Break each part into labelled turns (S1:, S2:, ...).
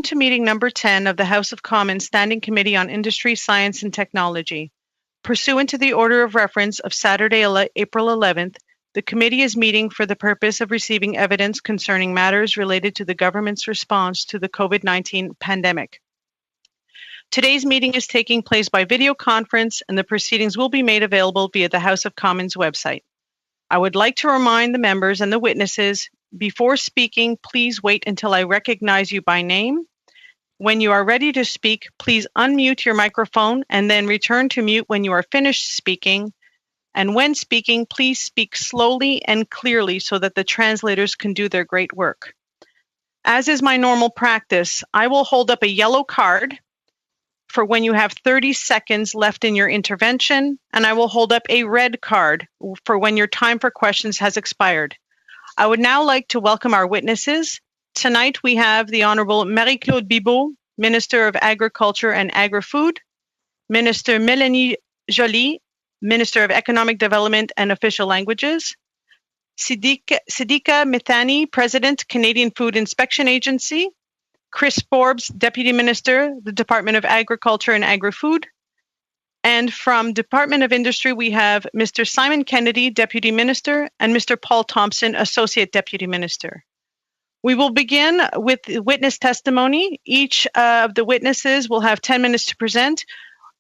S1: to meeting number 10 of the House of Commons Standing Committee on Industry, Science and Technology. Pursuant to the order of reference of Saturday, April 11th, the committee is meeting for the purpose of receiving evidence concerning matters related to the government's response to the COVID-19 pandemic. Today's meeting is taking place by video conference, and the proceedings will be made available via the House of Commons website. I would like to remind the members and the witnesses, before speaking, please wait until I recognize you by name. When you are ready to speak, please unmute your microphone and then return to mute when you are finished speaking. And when speaking, please speak slowly and clearly so that the translators can do their great work. As is my normal practice, I will hold up a yellow card for when you have 30 seconds left in your intervention, and I will hold up a red card for when your time for questions has expired. I would now like to welcome our witnesses. Tonight we have the Honorable Marie-Claude Bibeau, Minister of Agriculture and Agri-Food, Minister Mélanie Joly, Minister of Economic Development and Official Languages, Sidika Mithani, President, Canadian Food Inspection Agency, Chris Forbes, Deputy Minister, the Department of Agriculture and Agri-Food. And from Department of Industry, we have Mr. Simon Kennedy, Deputy Minister, and Mr. Paul Thompson, Associate Deputy Minister. We will begin with witness testimony. Each of the witnesses will have 10 minutes to present.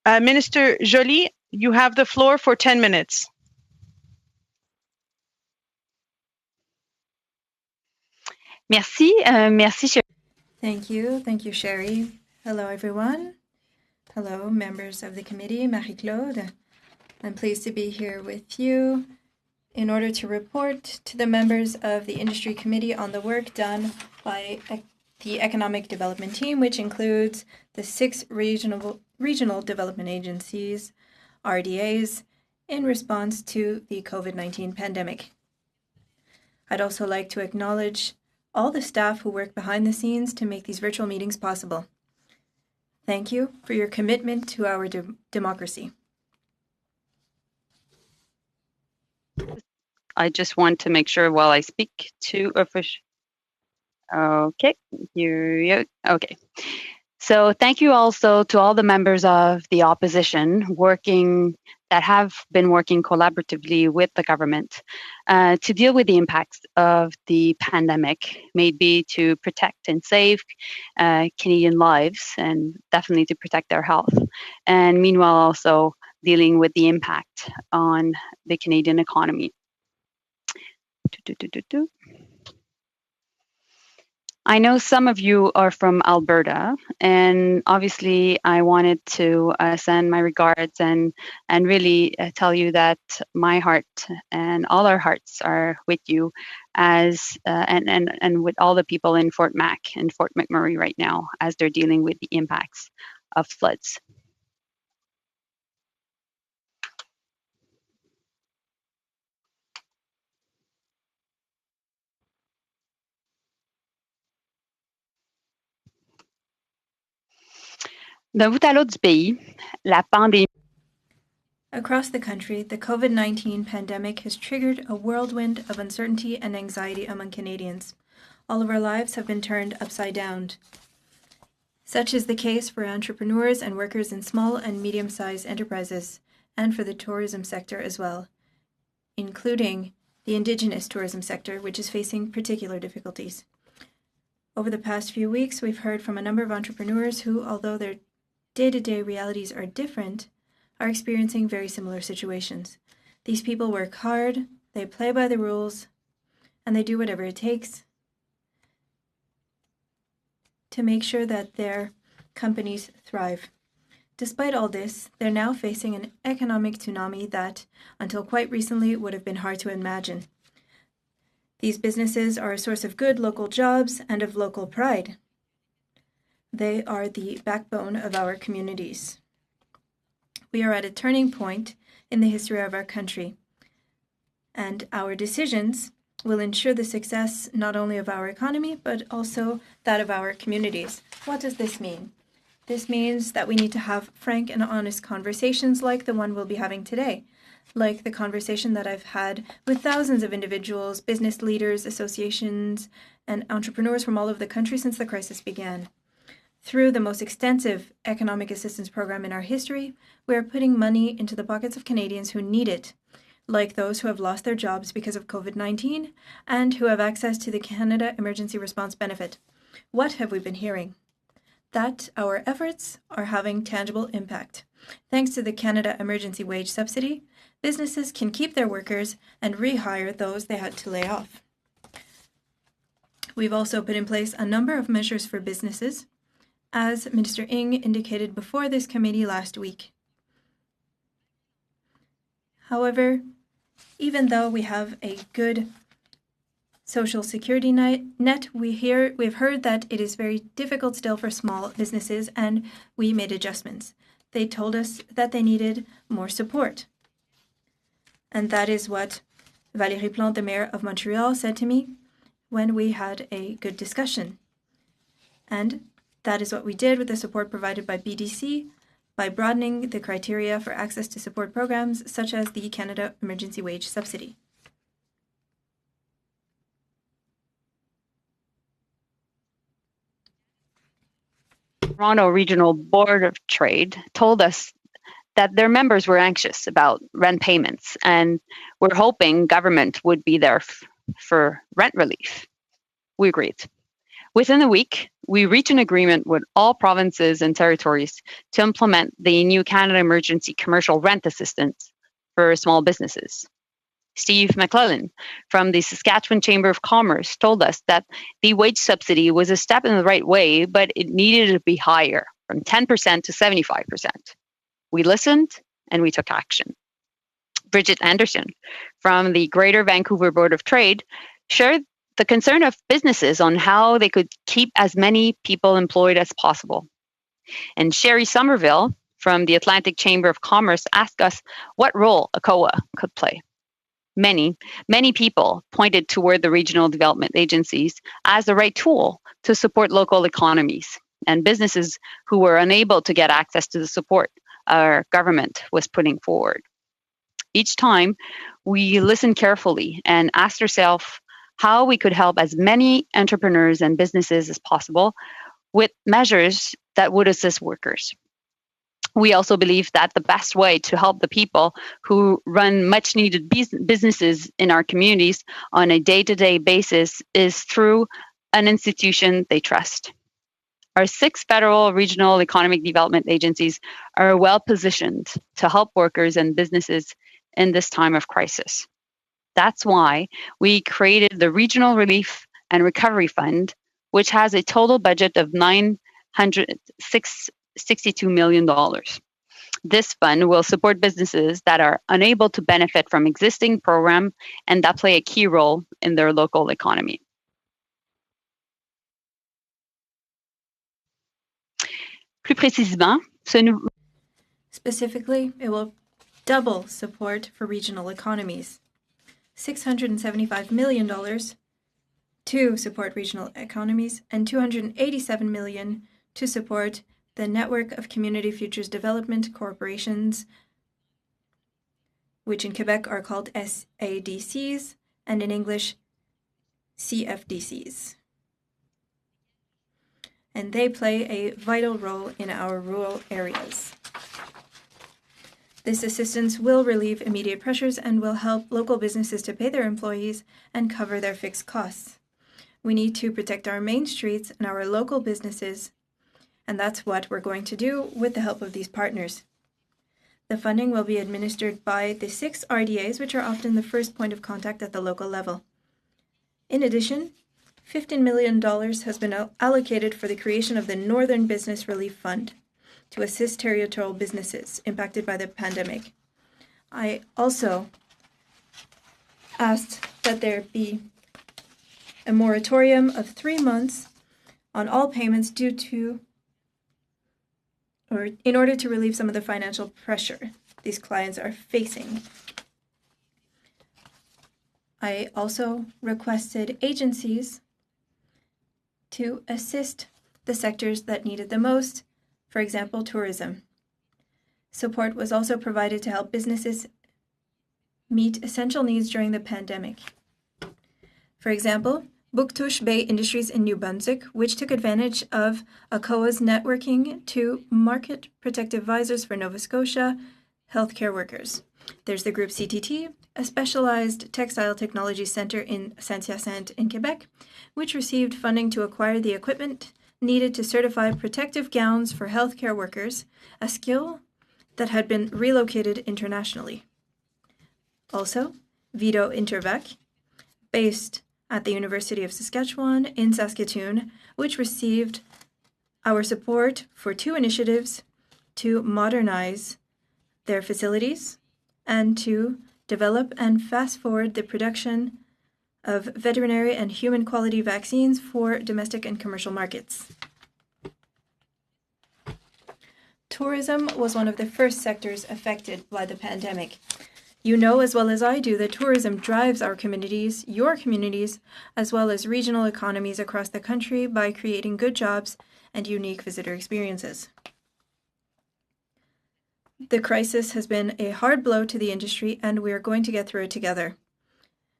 S1: Minister Joly, you have the floor for 10 minutes.
S2: Merci, merci.
S3: Thank you, Sherry. Hello, everyone. Hello, members of the committee, Marie-Claude. I'm pleased to be here with you in order to report to the members of the Industry Committee on the work done by the Economic Development Team, which includes the 6 regional development agencies, RDAs, in response to the COVID-19 pandemic. I'd also like to acknowledge all the staff who work behind the scenes to make these virtual meetings possible. Thank you for your commitment to our democracy.
S2: I just want to make sure while I speak to official. Okay, okay. So thank you also to all the members of the opposition that have been working collaboratively with the government to deal with the impacts of the pandemic, maybe to protect and save Canadian lives and definitely to protect their health. And meanwhile, also dealing with the impact on the Canadian economy. I know some of you are from Alberta, and obviously I wanted to send my regards and really tell you that my heart and all our hearts are with you as and with all the people in Fort Mac and Fort McMurray right now as they're dealing with the impacts of floods. D'un bout à l'autre du pays, la pandémie.
S3: Across the country, the COVID-19 pandemic has triggered a whirlwind of uncertainty and anxiety among Canadians. All of our lives have been turned upside down. Such is the case for entrepreneurs and workers in small and medium-sized enterprises, and for the tourism sector as well, including the Indigenous tourism sector, which is facing particular difficulties. Over the past few weeks, we've heard from a number of entrepreneurs who, although their day-to-day realities are different, are experiencing very similar situations. These people work hard, they play by the rules, and they do whatever it takes to make sure that their companies thrive. Despite all this, they're now facing an economic tsunami that, until quite recently, would have been hard to imagine. These businesses are a source of good local jobs and of local pride. They are the backbone of our communities. We are at a turning point in the history of our country, and our decisions will ensure the success not only of our economy, but also that of our communities. What does this mean? This means that we need to have frank and honest conversations like the one we'll be having today, like the conversation that I've had with thousands of individuals, business leaders, associations, and entrepreneurs from all over the country since the crisis began. Through the most extensive economic assistance program in our history, we are putting money into the pockets of Canadians who need it, like those who have lost their jobs because of COVID-19 and who have access to the Canada Emergency Response Benefit. What have we been hearing? That our efforts are having tangible impact. Thanks to the Canada Emergency Wage Subsidy, businesses can keep their workers and rehire those they had to lay off. We've also put in place a number of measures for businesses, as Minister Ng indicated before this committee last week. However, even though we have a good social security net, we've heard that it is very difficult still for small businesses, and we made adjustments. They told us that they needed more support. And that is what Valérie Plante, the mayor of Montreal, said to me when we had a good discussion. And that is what we did with the support provided by BDC by broadening the criteria for access to support programs such as the Canada Emergency Wage Subsidy.
S2: Toronto Regional Board of Trade told us that their members were anxious about rent payments and were hoping government would be there for rent relief. We agreed. Within a week, we reached an agreement with all provinces and territories to implement the new Canada Emergency Commercial Rent Assistance for small businesses. Steve McClellan from the Saskatchewan Chamber of Commerce told us that the wage subsidy was a step in the right way, but it needed to be higher, from 10% to 75%. We listened and we took action. Bridget Anderson from the Greater Vancouver Board of Trade shared the concern of businesses on how they could keep as many people employed as possible. And Sherry Somerville from the Atlantic Chamber of Commerce asked us what role ACOA could play. Many people pointed toward the regional development agencies as the right tool to support local economies and businesses who were unable to get access to the support our government was putting forward. Each time, we listened carefully and asked ourselves how we could help as many entrepreneurs and businesses as possible with measures that would assist workers. We also believe that the best way to help the people who run much needed businesses in our communities on a day-to-day basis is through an institution they trust. Our 6 federal regional economic development agencies are well positioned to help workers and businesses in this time of crisis. That's why we created the Regional Relief and Recovery Fund, which has a total budget of $962 million. This fund will support businesses that are unable to benefit from existing programs and that play a key role in their local economy. Plus précisément,
S3: Specifically, it will double support for regional economies. $675 million to support regional economies and $287 million to support the network of Community Futures Development Corporations, which in Quebec are called SADCs and in English CFDCs. And they play a vital role in our rural areas. This assistance will relieve immediate pressures and will help local businesses to pay their employees and cover their fixed costs. We need to protect our main streets and our local businesses, and that's what we're going to do with the help of these partners. The funding will be administered by the 6 RDAs, which are often the first point of contact at the local level. In addition, $15 million has been allocated for the creation of the Northern Business Relief Fund to assist territorial businesses impacted by the pandemic. I also asked that there be a moratorium of 3 months on all payments due to or in order to relieve some of the financial pressure these clients are facing. I also requested agencies to assist the sectors that needed the most, for example, tourism. Support was also provided to help businesses meet essential needs during the pandemic. For example, Buktush Bay Industries in New Brunswick, which took advantage of ACOA's networking to market protective visors for Nova Scotia healthcare workers. There's the group CTT, a specialized textile technology center in Saint-Hyacinthe in Quebec, which received funding to acquire the equipment needed to certify protective gowns for healthcare workers, a skill that had been relocated internationally. Also, Vito Intervec, based at the University of Saskatchewan in Saskatoon, which received our support for 2 initiatives to modernize their facilities and to develop and fast-forward the production of veterinary and human quality vaccines for domestic and commercial markets. Tourism was one of the first sectors affected by the pandemic. You know as well as I do that tourism drives our communities, your communities, as well as regional economies across the country by creating good jobs and unique visitor experiences. The crisis has been a hard blow to the industry, and we are going to get through it together.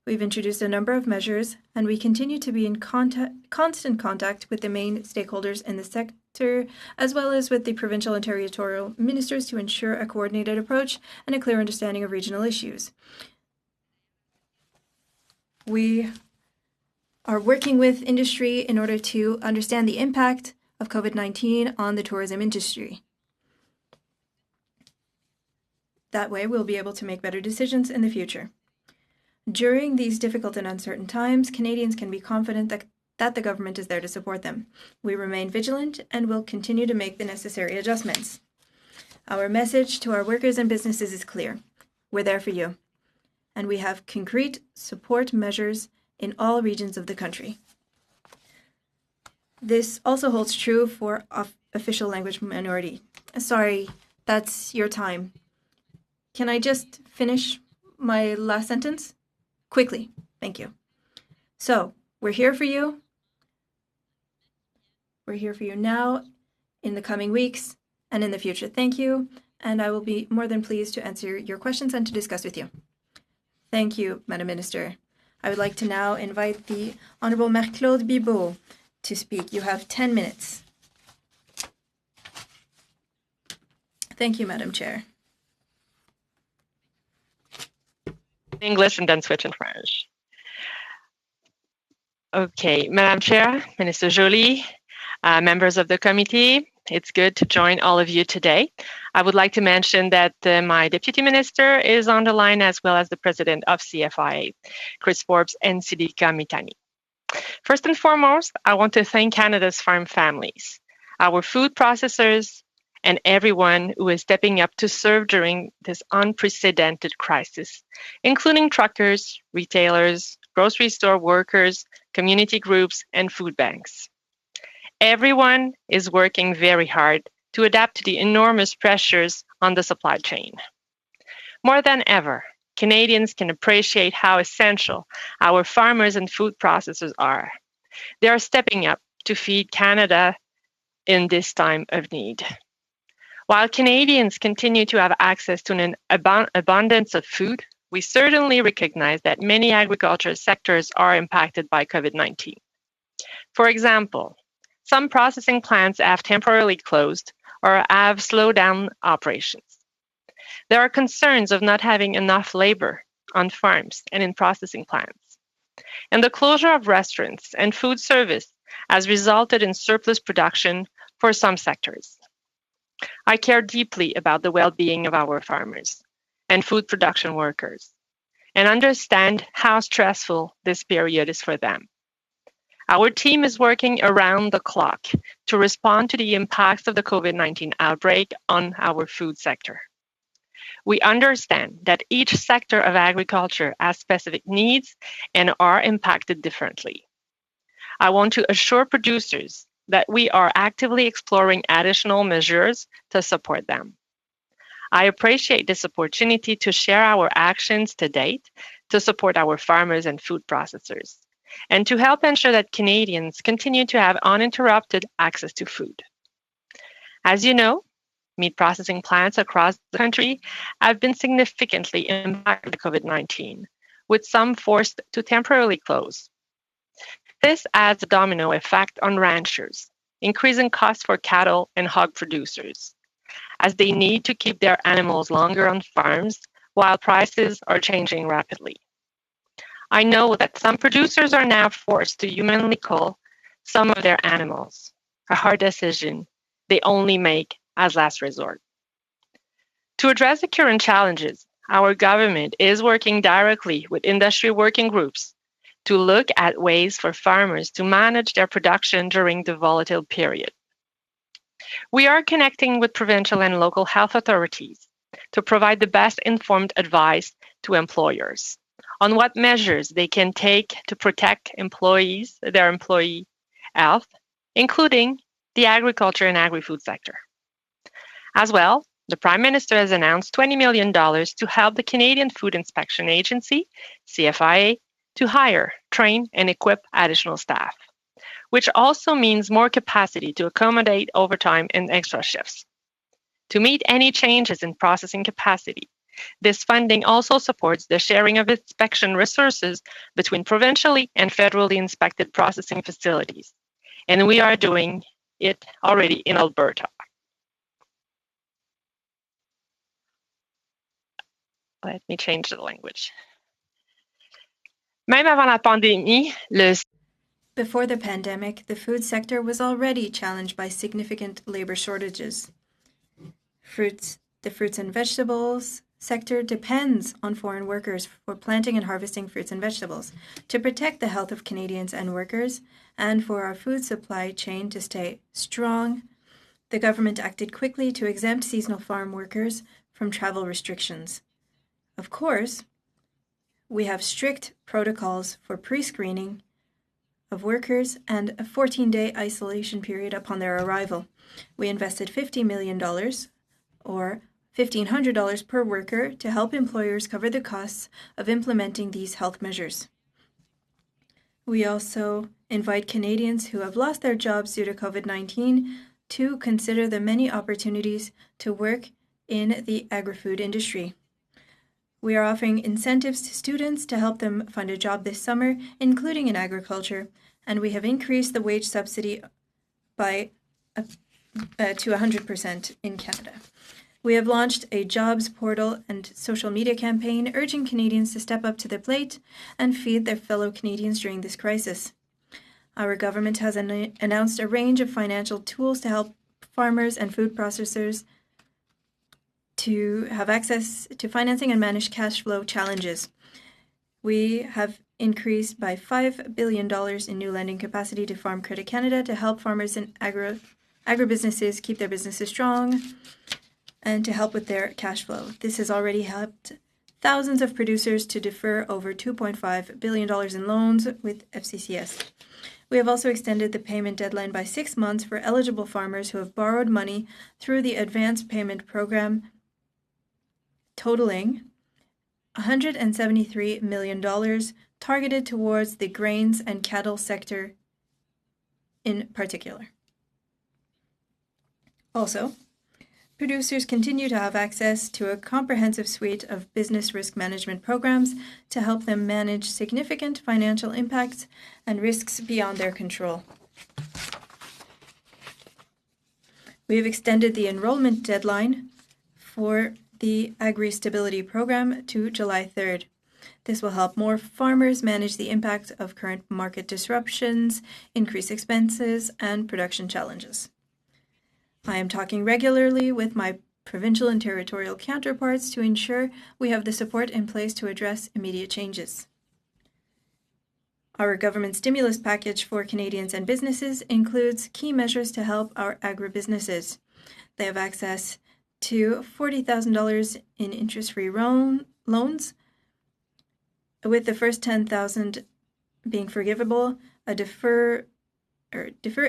S3: We've introduced a number of measures, and we continue to be in constant contact with the main stakeholders in the sector, as well as with the provincial and territorial ministers to ensure a coordinated approach and a clear understanding of regional issues. We are working with industry in order to understand the impact of COVID-19 on the tourism industry. That way, we'll be able to make better decisions in the future. During these difficult and uncertain times, Canadians can be confident that the government is there to support them. We remain vigilant and will continue to make the necessary adjustments. Our message to our workers and businesses is clear. We're there for you. And we have concrete support measures in all regions of the country. This also holds true for official language minority. Sorry, that's your time. Can I just finish my last sentence? Quickly, thank you. So, we're here for you. We're here for you now, in the coming weeks, and in the future. Thank you, and I will be more than pleased to answer your questions and to discuss with you. Thank you, Madam Minister. I would like to now invite the Honourable Marc-Claude Bibeau to speak. You have 10 minutes. Thank you, Madam Chair.
S4: English and then switch in French. Okay, Madam Chair, Minister Joly, members of the committee, it's good to join all of you today. I would like to mention that my Deputy Minister is on the line, as well as the President of CFIA, Chris Forbes, and Sidika Mitani. First and foremost, I want to thank Canada's farm families, our food processors, and everyone who is stepping up to serve during this unprecedented crisis, including truckers, retailers, grocery store workers, community groups, and food banks. Everyone is working very hard to adapt to the enormous pressures on the supply chain. More than ever, Canadians can appreciate how essential our farmers and food processors are. They are stepping up to feed Canada in this time of need. While Canadians continue to have access to an abundance of food, we certainly recognize that many agriculture sectors are impacted by COVID-19. For example, some processing plants have temporarily closed or have slowed down operations. There are concerns of not having enough labor on farms and in processing plants. And the closure of restaurants and food service has resulted in surplus production for some sectors. I care deeply about the well-being of our farmers and food production workers, and understand how stressful this period is for them. Our team is working around the clock to respond to the impacts of the COVID-19 outbreak on our food sector. We understand that each sector of agriculture has specific needs and are impacted differently. I want to assure producers that we are actively exploring additional measures to support them. I appreciate this opportunity to share our actions to date to support our farmers and food processors, and to help ensure that Canadians continue to have uninterrupted access to food. As you know, meat processing plants across the country have been significantly impacted by COVID-19, with some forced to temporarily close. This has a domino effect on ranchers, increasing costs for cattle and hog producers, as they need to keep their animals longer on farms while prices are changing rapidly. I know that some producers are now forced to humanly cull some of their animals, a hard decision they only make as last resort. To address the current challenges, our government is working directly with industry working groups to look at ways for farmers to manage their production during the volatile period. We are connecting with provincial and local health authorities to provide the best informed advice to employers on what measures they can take to protect their employee health, including the agriculture and agri-food sector. As well, the Prime Minister has announced $20 million to help the Canadian Food Inspection Agency, CFIA, to hire, train, and equip additional staff, which also means more capacity to accommodate overtime and extra shifts. To meet any changes in processing capacity, this funding also supports the sharing of inspection resources between provincially and federally inspected processing facilities, and we are doing it already in Alberta. Let me change the language. Même avant la pandémie,
S3: Before the pandemic, the food sector was already challenged by significant labor shortages. The fruits and vegetables sector depends on foreign workers for planting and harvesting fruits and vegetables. To protect the health of Canadians and workers, and for our food supply chain to stay strong, the government acted quickly to exempt seasonal farm workers from travel restrictions. Of course, we have strict protocols for pre-screening of workers and a 14-day isolation period upon their arrival. We invested $50 million, or $1,500 per worker, to help employers cover the costs of implementing these health measures. We also invite Canadians who have lost their jobs due to COVID-19 to consider the many opportunities to work in the agri-food industry. We are offering incentives to students to help them find a job this summer, including in agriculture, and we have increased the wage subsidy by to 100% in Canada. We have launched a jobs portal and social media campaign urging Canadians to step up to the plate and feed their fellow Canadians during this crisis. Our government has announced a range of financial tools to help farmers and food processors to have access to financing and manage cash flow challenges. We have increased by $5 billion in new lending capacity to Farm Credit Canada to help farmers and agribusinesses keep their businesses strong and to help with their cash flow. This has already helped thousands of producers to defer over $2.5 billion in loans with FCCS. We have also extended the payment deadline by 6 months for eligible farmers who have borrowed money through the Advanced Payment Program, totaling $173 million targeted towards the grains and cattle sector in particular. Also, producers continue to have access to a comprehensive suite of business risk management programs to help them manage significant financial impacts and risks beyond their control. We have extended the enrollment deadline for the Agri-Stability Program to July 3rd. This will help more farmers manage the impact of current market disruptions, increased expenses, and production challenges. I am talking regularly with my provincial and territorial counterparts to ensure we have the support in place to address immediate changes. Our government stimulus package for Canadians and businesses includes key measures to help our agribusinesses. They have access to $40,000 in interest-free loans, with the first $10,000 being forgivable, a defer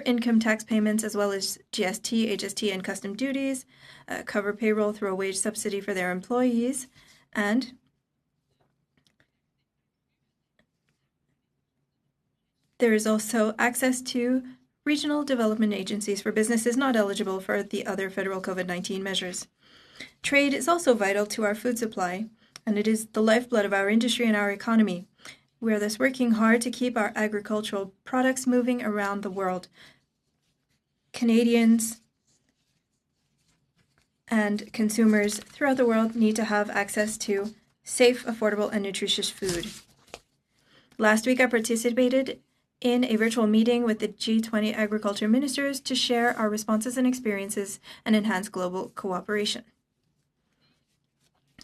S3: income tax payments as well as GST, HST, and custom duties, cover payroll through a wage subsidy for their employees, and there is also access to regional development agencies for businesses not eligible for the other federal COVID-19 measures. Trade is also vital to our food supply, and it is the lifeblood of our industry and our economy. We are thus working hard to keep our agricultural products moving around the world. Canadians and consumers throughout the world need to have access to safe, affordable, and nutritious food. Last week, I participated in a virtual meeting with the G20 agriculture ministers to share our responses and experiences and enhance global cooperation.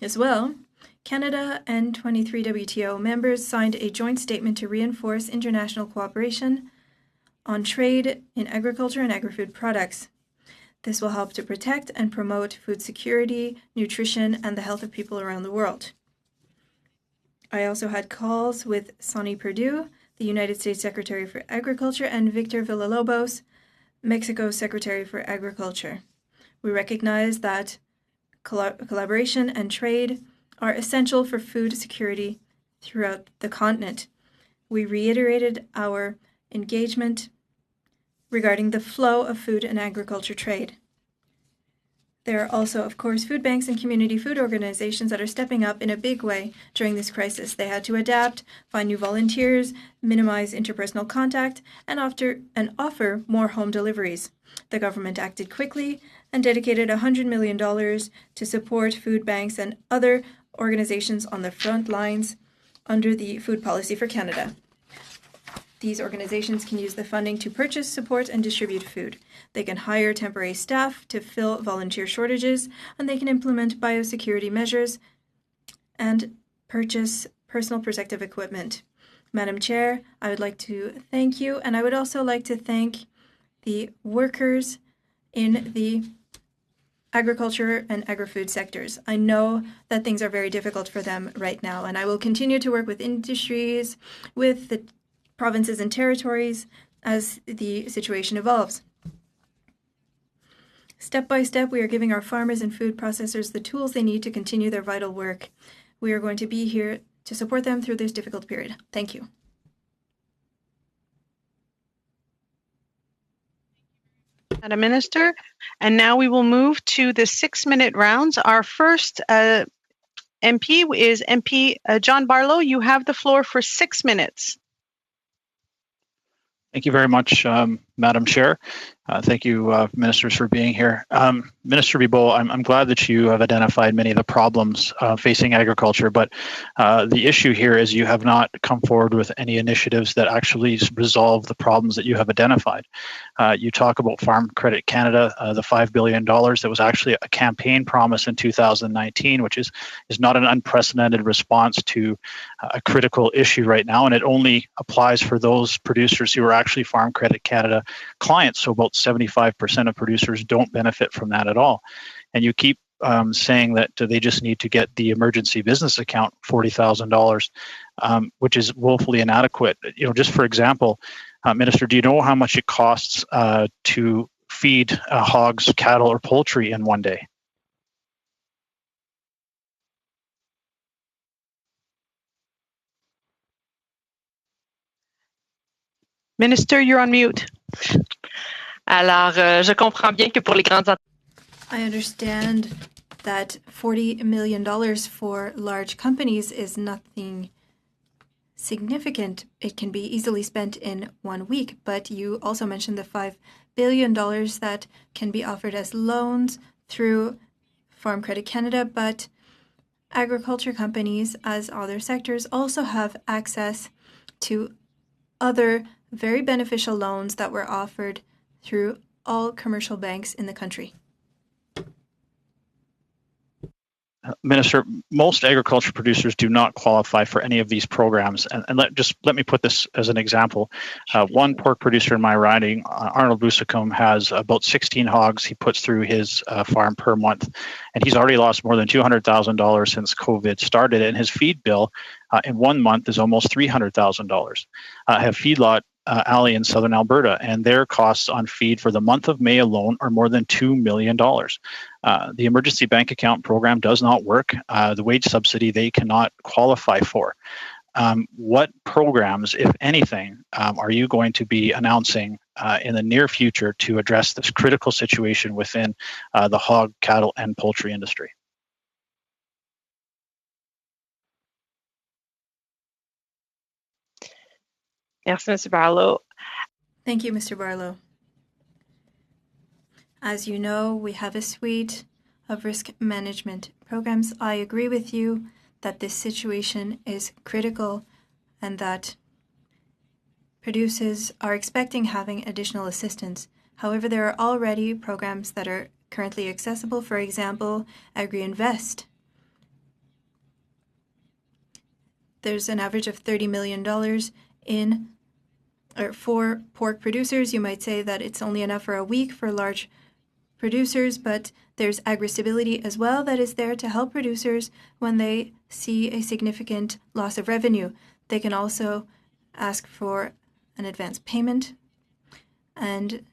S3: As well, Canada and 23 WTO members signed a joint statement to reinforce international cooperation on trade in agriculture and agri-food products. This will help to protect and promote food security, nutrition, and the health of people around the world. I also had calls with Sonny Perdue, the United States Secretary for Agriculture, and Victor Villalobos, Mexico's Secretary for Agriculture. We recognize that collaboration and trade are essential for food security throughout the continent. We reiterated our engagement regarding the flow of food and agriculture trade. There are also, of course, food banks and community food organizations that are stepping up in a big way during this crisis. They had to adapt, find new volunteers, minimize interpersonal contact, and offer more home deliveries. The government acted quickly and dedicated $100 million to support food banks and other organizations on the front lines under the Food Policy for Canada. These organizations can use the funding to purchase, support, and distribute food. They can hire temporary staff to fill volunteer shortages, and they can implement biosecurity measures and purchase personal protective equipment. Madam Chair, I would like to thank you, and I would also like to thank the workers in the agriculture and agri-food sectors. I know that things are very difficult for them right now, and I will continue to work with industries, with the provinces and territories as the situation evolves. Step by step, we are giving our farmers and food processors the tools they need to continue their vital work. We are going to be here to support them through this difficult period. Thank you.
S1: Madam Minister, and now we will move to the 6-minute rounds. Our first MP is MP John Barlow. You have the floor for 6 minutes.
S5: Thank you very much, Madam Chair. Thank you, ministers, for being here. Minister Bibeau, I'm glad that you have identified many of the problems facing agriculture, but the issue here is you have not come forward with any initiatives that actually resolve the problems that you have identified. You talk about Farm Credit Canada, the $5 billion that was actually a campaign promise in 2019, which is not an unprecedented response to a critical issue right now, and it only applies for those producers who are actually Farm Credit Canada clients. So about 75% of producers don't benefit from that at all. And you keep saying that they just need to get the emergency business account, $40,000, which is woefully inadequate. You know, just for example, Minister, do you know how much it costs to feed hogs, cattle, or poultry in one day?
S1: Minister, you're on mute.
S4: Alors, je comprends bien que pour les grandes
S3: I understand that $40 million for large companies is nothing significant. It can be easily spent in 1 week, but you also mentioned the $5 billion that can be offered as loans through Farm Credit Canada, but agriculture companies, as other sectors, also have access to other very beneficial loans that were offered through all commercial banks in the country.
S5: Minister, most agriculture producers do not qualify for any of these programs. And let me put this as an example. One pork producer in my riding, Arnold Busacombe, has about 16 hogs he puts through his farm per month. And he's already lost more than $200,000 since COVID started. And his feed bill in 1 month is almost $300,000. I have Feedlot Alley in southern Alberta, and their costs on feed for the month of May alone are more than $2 million. The emergency bank account program does not work. The wage subsidy they cannot qualify for. What programs, if anything, are you going to be announcing in the near future to address this critical situation within the hog, cattle, and poultry industry?
S4: Merci, Mr. Barlow.
S3: Thank you, Mr. Barlow. As you know, we have a suite of risk management programs. I agree with you that this situation is critical and that producers are expecting having additional assistance. However, there are already programs that are currently accessible. For example, AgriInvest. There's an average of $30 million for pork producers. You might say that it's only enough for a week for large producers, but there's agri-stability as well that is there to help producers when they see a significant loss of revenue. They can also ask for an advance payment. And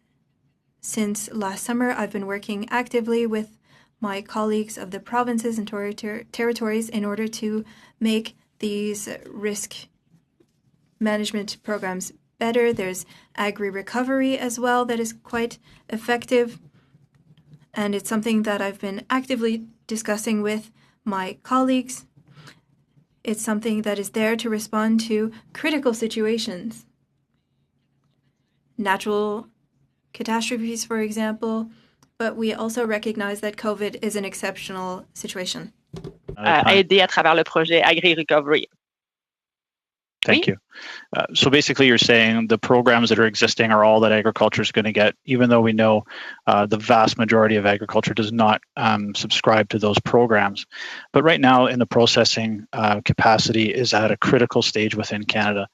S3: since last summer, I've been working actively with my colleagues of the provinces and territories in order to make these risk management programs better. There's agri-recovery as well that is quite effective. And it's something that I've been actively discussing with my colleagues. It's something that is there to respond to critical situations. Natural catastrophes, for example, but we also recognize that COVID is an exceptional situation.
S4: Aider à travers le projet Agri-Recovery.
S5: Thank you. So basically, you're saying the programs that are existing are all that agriculture is going to get, even though we know the vast majority of agriculture does not subscribe to those programs. But right now, in the processing capacity is at a critical stage within Canada.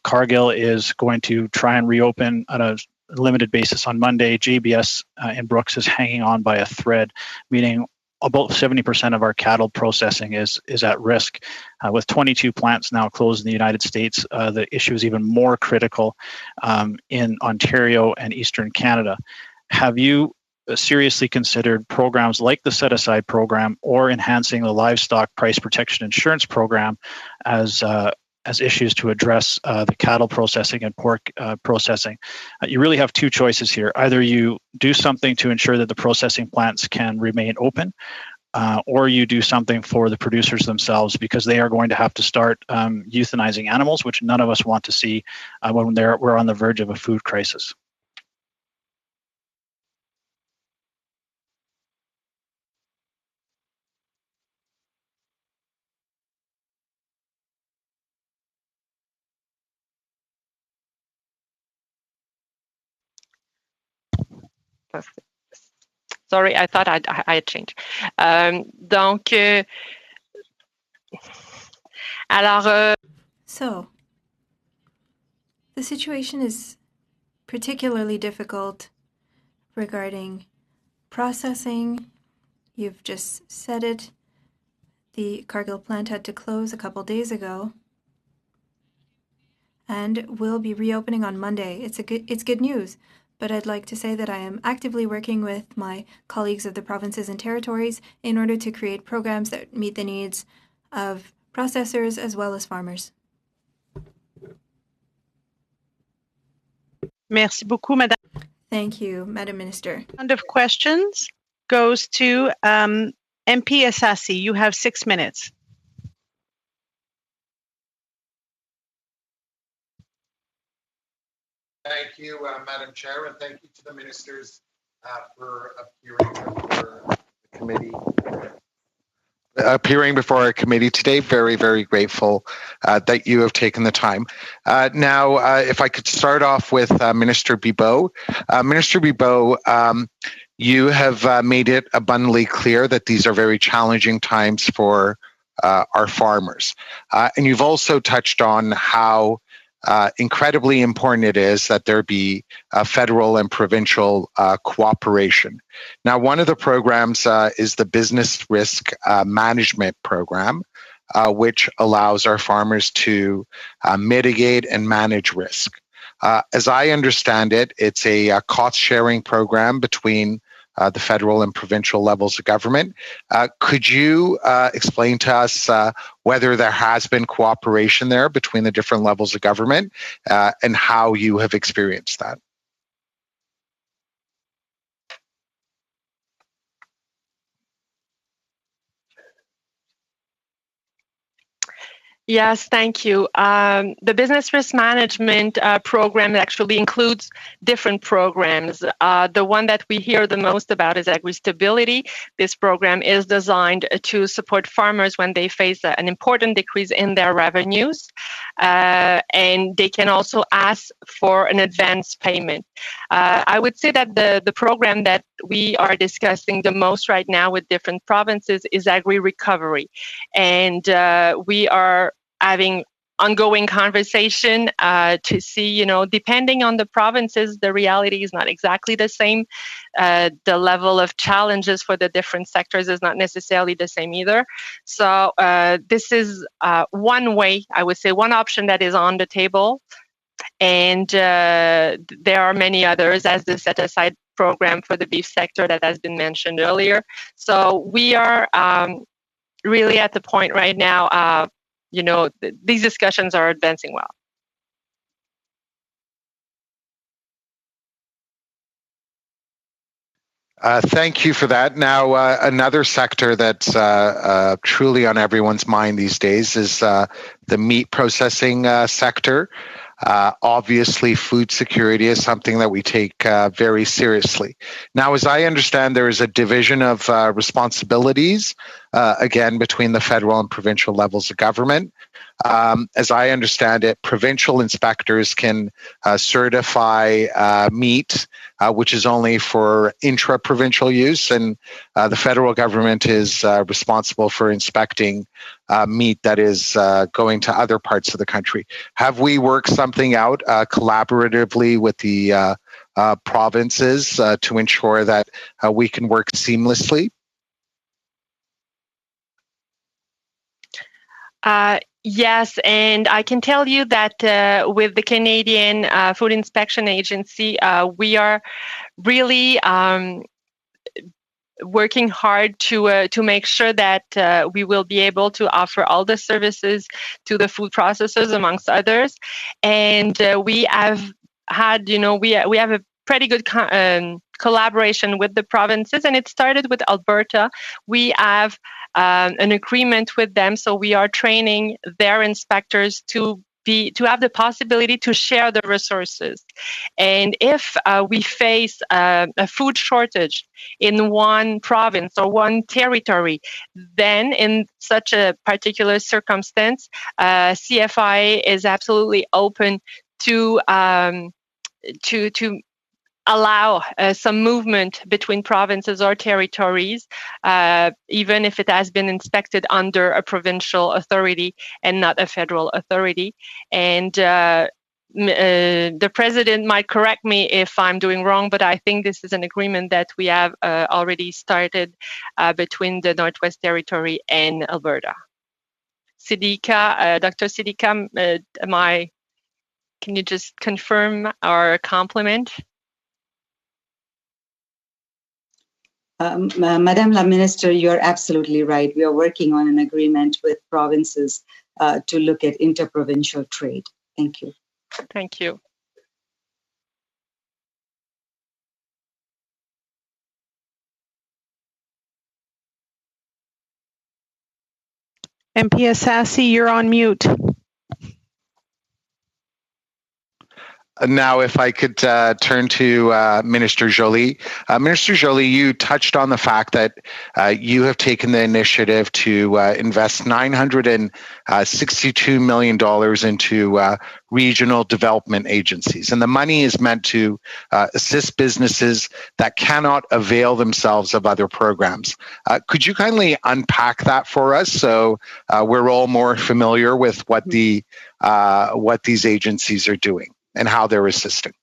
S5: Cargill is going to try and reopen on a limited basis on Monday. JBS in Brooks is hanging on by a thread, meaning about 70% of our cattle processing is at risk. With 22 plants now closed in the United States, the issue is even more critical in Ontario and Eastern Canada. Have you seriously considered programs like the set-aside program or enhancing the livestock price protection insurance program as issues to address the cattle processing and pork processing? You really have two choices here. Either you do something to ensure that the processing plants can remain open, or you do something for the producers themselves, because they are going to have to start euthanizing animals, which none of us want to see when we're on the verge of a food crisis.
S4: Sorry, I thought I had changed. Donc, alors.
S3: So, the situation is particularly difficult regarding processing. You've just said it. The Cargill plant had to close a couple days ago and will be reopening on Monday. It's good news, but I'd like to say that I am actively working with my colleagues of the provinces and territories in order to create programs that meet the needs of processors as well as farmers.
S1: Merci beaucoup, Madame.
S3: Thank you, Madam Minister.
S1: Round of questions goes to MP Assassi. You have 6 minutes.
S6: Thank you, Madam Chair, and thank you to the ministers for appearing before the committee. Appearing before our committee today, very, very grateful that you have taken the time. Now, if I could start off with Minister Bibeau. Minister Bibeau, you have made it abundantly clear that these are very challenging times for our farmers. And you've also touched on how incredibly important it is that there be federal and provincial cooperation. Now, one of the programs is the Business Risk Management Program, which allows our farmers to mitigate and manage risk. As I understand it, it's a cost-sharing program between the federal and provincial levels of government. Could you explain to us whether there has been cooperation there between the different levels of government and how you have experienced that?
S4: Yes, thank you. The business risk management program actually includes different programs. The one that we hear the most about is agri-stability. This program is designed to support farmers when they face an important decrease in their revenues, and they can also ask for an advance payment. I would say that the program that we are discussing the most right now with different provinces is agri-recovery, and we are having ongoing conversation to see, depending on the provinces, the reality is not exactly the same. The level of challenges for the different sectors is not necessarily the same either. So this is one way, I would say, one option that is on the table. And there are many others, as the set-aside program for the beef sector that has been mentioned earlier. So we are really at the point right now, these discussions are advancing well.
S6: Thank you for that. Now, another sector that's truly on everyone's mind these days is the meat processing sector. Obviously, food security is something that we take very seriously. Now, as I understand, there is a division of responsibilities, again, between the federal and provincial levels of government. As I understand it, provincial inspectors can certify meat, which is only for intra-provincial use, and the federal government is responsible for inspecting meat that is going to other parts of the country. Have we worked something out collaboratively with the provinces to ensure that we can work seamlessly?
S4: Yes, and I can tell you that with the Canadian Food Inspection Agency, we are really working hard to make sure that we will be able to offer all the services to the food processors, amongst others. And we have had, we have a pretty good collaboration with the provinces, and it started with Alberta. We have an agreement with them, so we are training their inspectors to have the possibility to share the resources. And if we face a food shortage in one province or one territory, then in such a particular circumstance, CFI is absolutely open to allow some movement between provinces or territories, even if it has been inspected under a provincial authority and not a federal authority. And the president might correct me if I'm doing wrong, but I think this is an agreement that we have already started between the Northwest Territory and Alberta. Sidika, Dr. Sidika, can you just confirm or compliment?
S7: Madame la Minister, you're absolutely right. We are working on an agreement with provinces to look at interprovincial trade. Thank you.
S4: Thank you.
S1: MP Assassi, you're on mute.
S6: Now, if I could turn to Minister Joly. Minister Joly, you touched on the fact that you have taken the initiative to invest $962 million into regional development agencies. And the money is meant to assist businesses that cannot avail themselves of other programs. Could you kindly unpack that for us so we're all more familiar with what these agencies are doing and how they're assisting?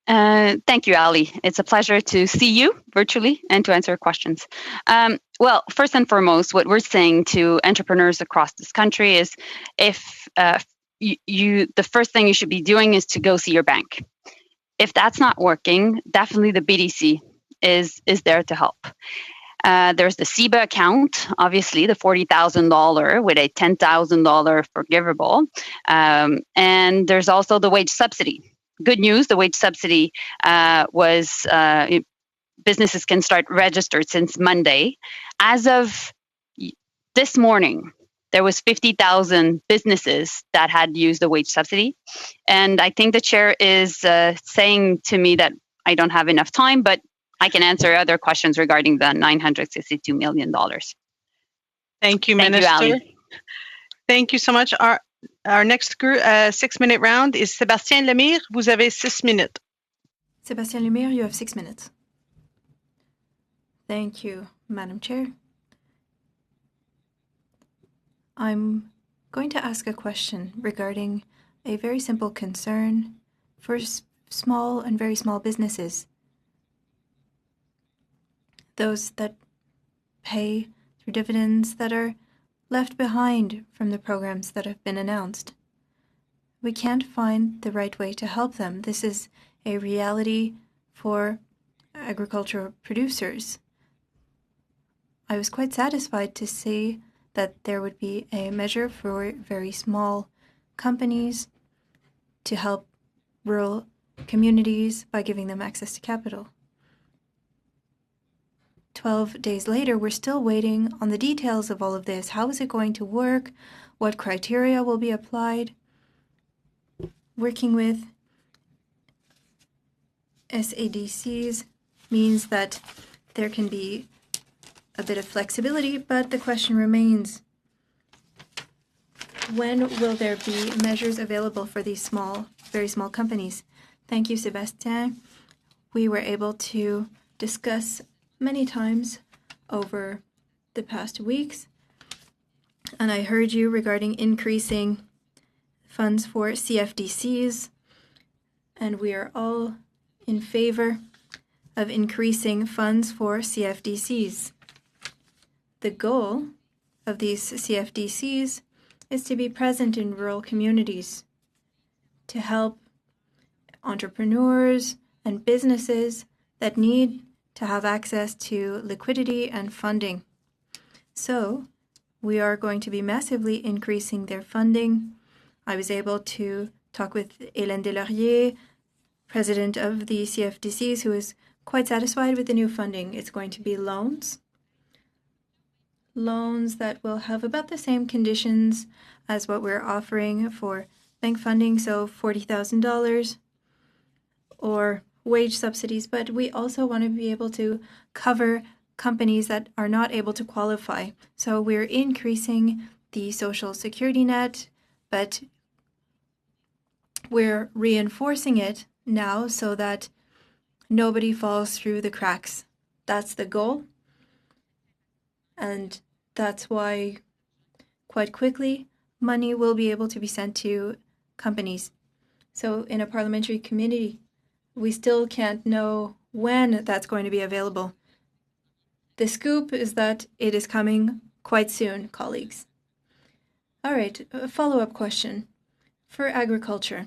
S2: Thank you, Ali. It's a pleasure to see you virtually and to answer questions. Well, first and foremost, what we're saying to entrepreneurs across this country is if the first thing you should be doing is to go see your bank. If that's not working, definitely the BDC is there to help. There's the CEBA account, obviously the $40,000 with a $10,000 forgivable. And there's also the wage subsidy. Good news, the wage subsidy was businesses can start registered since Monday. As of this morning, there was 50,000 businesses that had used the wage subsidy. And I think the chair is saying to me that I don't have enough time, but I can answer other questions regarding the $962 million.
S1: Thank you,
S2: Thank
S1: Minister.
S2: you, Ali.
S1: Thank you so much. Our next 6-minute round is Sébastien Lemire. Vous avez 6 minutes.
S3: Sébastien Lemire, you have 6 minutes. Thank you, Madam Chair. I'm going to ask a question regarding a very simple concern for small and very small businesses. Those that pay through dividends that are left behind from the programs that have been announced. We can't find the right way to help them. This is a reality for agricultural producers. I was quite satisfied to see that there would be a measure for very small companies to help rural communities by giving them access to capital. 12 days later, we're still waiting on the details of all of this. How is it going to work? What criteria will be applied? Working with SADCs means that there can be a bit of flexibility, but the question remains, when will there be measures available for these very small companies? Thank you, Sébastien. We were able to discuss many times over the past weeks, and I heard you regarding increasing funds for CFDCs, and we are all in favor of increasing funds for CFDCs. The goal of these CFDCs is to be present in rural communities, to help entrepreneurs and businesses that need to have access to liquidity and funding. So we are going to be massively increasing their funding. I was able to talk with Hélène Delaurier, president of the CFDCs, who is quite satisfied with the new funding. It's going to be loans that will have about the same conditions as what we're offering for bank funding, so $40,000 or wage subsidies, but we also want to be able to cover companies that are not able to qualify. So we're increasing the social security net, but we're reinforcing it now so that nobody falls through the cracks. That's the goal. And that's why quite quickly money will be able to be sent to companies. So in a parliamentary committee, we still can't know when that's going to be available. The scoop is that it is coming quite soon, colleagues. All right, a follow-up question. For agriculture,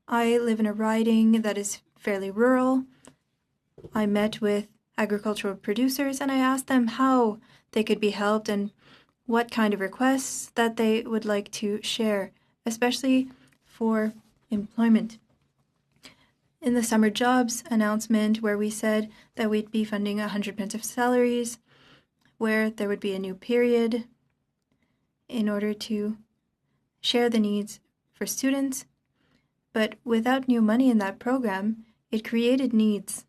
S3: I live in a riding that is fairly rural. I met with agricultural producers and I asked them how they could be helped and what kind of requests that they would like to share, especially for employment. In the summer jobs announcement, where we said that we'd be funding 100% of salaries, where there would be a new period in order to share the needs for students, but without new money in that program, it created needs,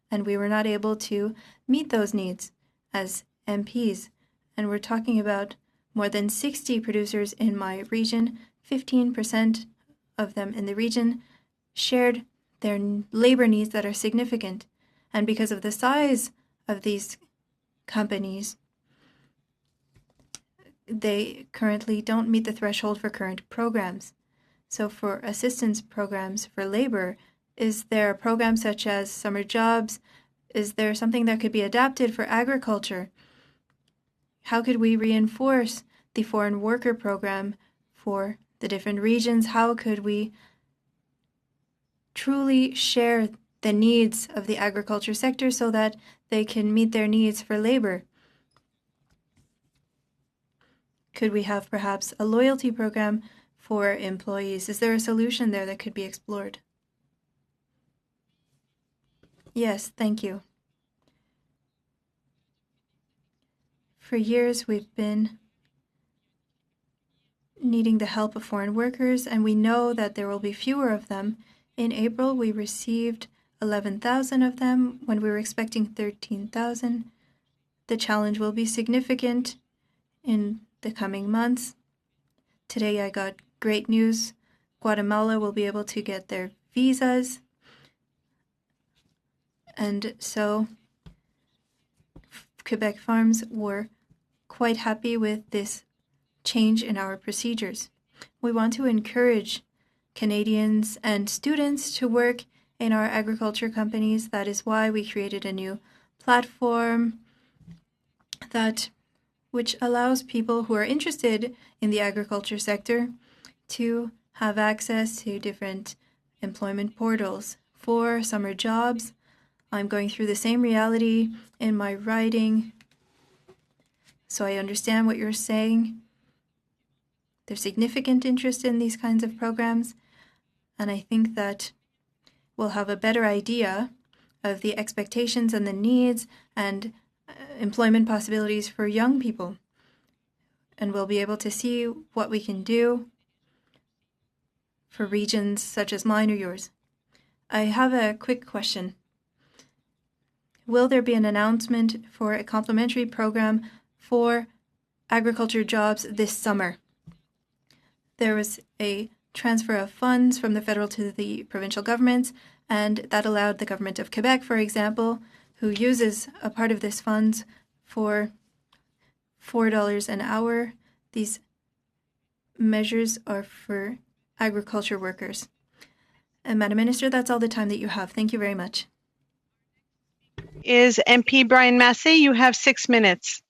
S3: and we were not able to meet those needs as MPs. And we're talking about more than 60 producers in my region. 15% of them in the region shared their labor needs that are significant. And because of the size of these companies, they currently don't meet the threshold for current programs. So for assistance programs for labor, is there a program such as summer jobs? Is there something that could be adapted for agriculture? How could we reinforce the foreign worker program for the different regions? How could we truly share the needs of the agriculture sector so that they can meet their needs for labor? Could we have perhaps a loyalty program for employees? Is there a solution there that could be explored? Yes, thank you. For years, we've been needing the help of foreign workers, and we know that there will be fewer of them. In April, we received 11,000 of them when we were expecting 13,000. The challenge will be significant in the coming months. Today I got great news. Guatemala will be able to get their visas. And so Quebec Farms were quite happy with this change in our procedures. We want to encourage Canadians and students to work in our agriculture companies. That is why we created a new platform which allows people who are interested in the agriculture sector to have access to different employment portals for summer jobs. I'm going through the same reality in my writing, so I understand what you're saying. There's significant interest in these kinds of programs, and I think that we'll have a better idea of the expectations and the needs and employment possibilities for young people. And we'll be able to see what we can do for regions such as mine or yours. I have a quick question. Will there be an announcement for a complementary program for agriculture jobs this summer? There was a transfer of funds from the federal to the provincial governments, and that allowed the government of Quebec, for example, who uses a part of this funds for $4 an hour. These measures are for agriculture workers. And Madam Minister, that's all the time that you have. Thank you very much.
S1: Is MP Brian Massey? You have 6 minutes.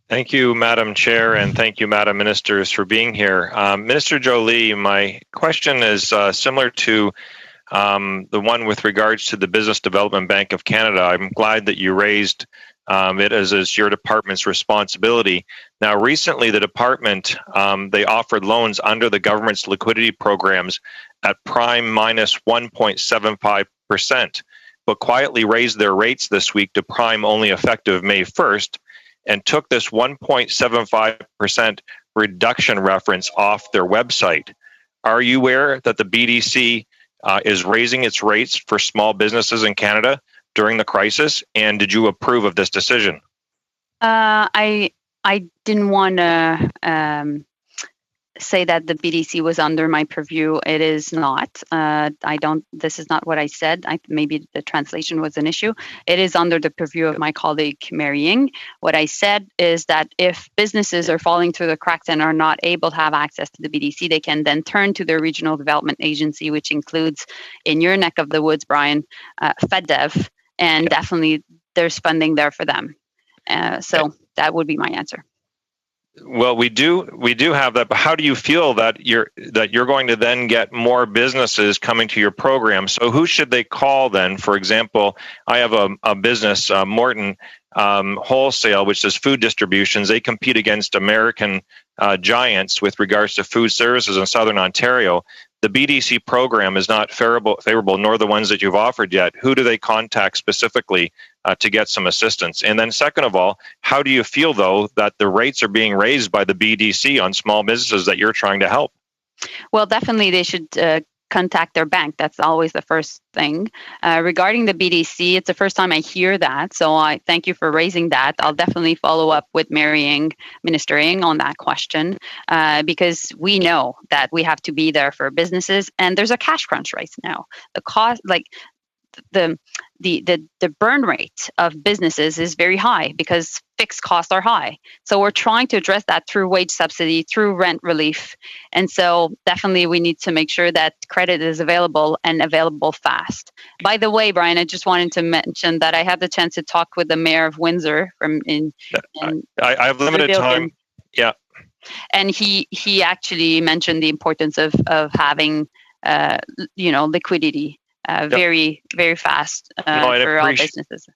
S8: Thank you, Madam Chair, and thank you, Madam Ministers, for being here. Minister Jolie, my question is similar to the one with regards to the Business Development Bank of Canada. I'm glad that you raised it as your department's responsibility. Now, recently, the department, they offered loans under the government's liquidity programs at prime minus 1.75%, but quietly raised their rates this week to prime only effective May 1st, and took this 1.75% reduction reference off their website. Are you aware that the BDC is raising its rates for small businesses in Canada during the crisis, and did you approve of this decision?
S2: I didn't want to say that the BDC was under my purview. It is not. This is not what I said. Maybe the translation was an issue. It is under the purview of my colleague, Mary Ying. What I said is that if businesses are falling through the cracks and are not able to have access to the BDC, they can then turn to their regional development agency, which includes, in your neck of the woods, Brian, FedDev, and definitely there's funding there for them. So that would be my answer.
S8: Well, we do have that, but how do you feel that you're going to then get more businesses coming to your program? So who should they call then? For example, I have a business, Morton Wholesale, which does food distributions. They compete against American giants with regards to food services in Southern Ontario. The BDC program is not favorable, nor the ones that you've offered yet. Who do they contact specifically to get some assistance? And then second of all, how do you feel, though, that the rates are being raised by the BDC on small businesses that you're trying to help?
S2: Well, definitely they should contact their bank. That's always the first thing. Regarding the BDC, it's the first time I hear that, so I thank you for raising that. I'll definitely follow up with Minister Ying on that question, because we know that we have to be there for businesses, and there's a cash crunch right now. The cost, like the burn rate of businesses is very high because fixed costs are high. So we're trying to address that through wage subsidy, through rent relief. And so definitely we need to make sure that credit is available and available fast. By the way, Brian, I just wanted to mention that I had the chance to talk with the mayor of Windsor
S8: I have limited time. Yeah. And
S2: he actually mentioned the importance of having liquidity very, very fast for all businesses.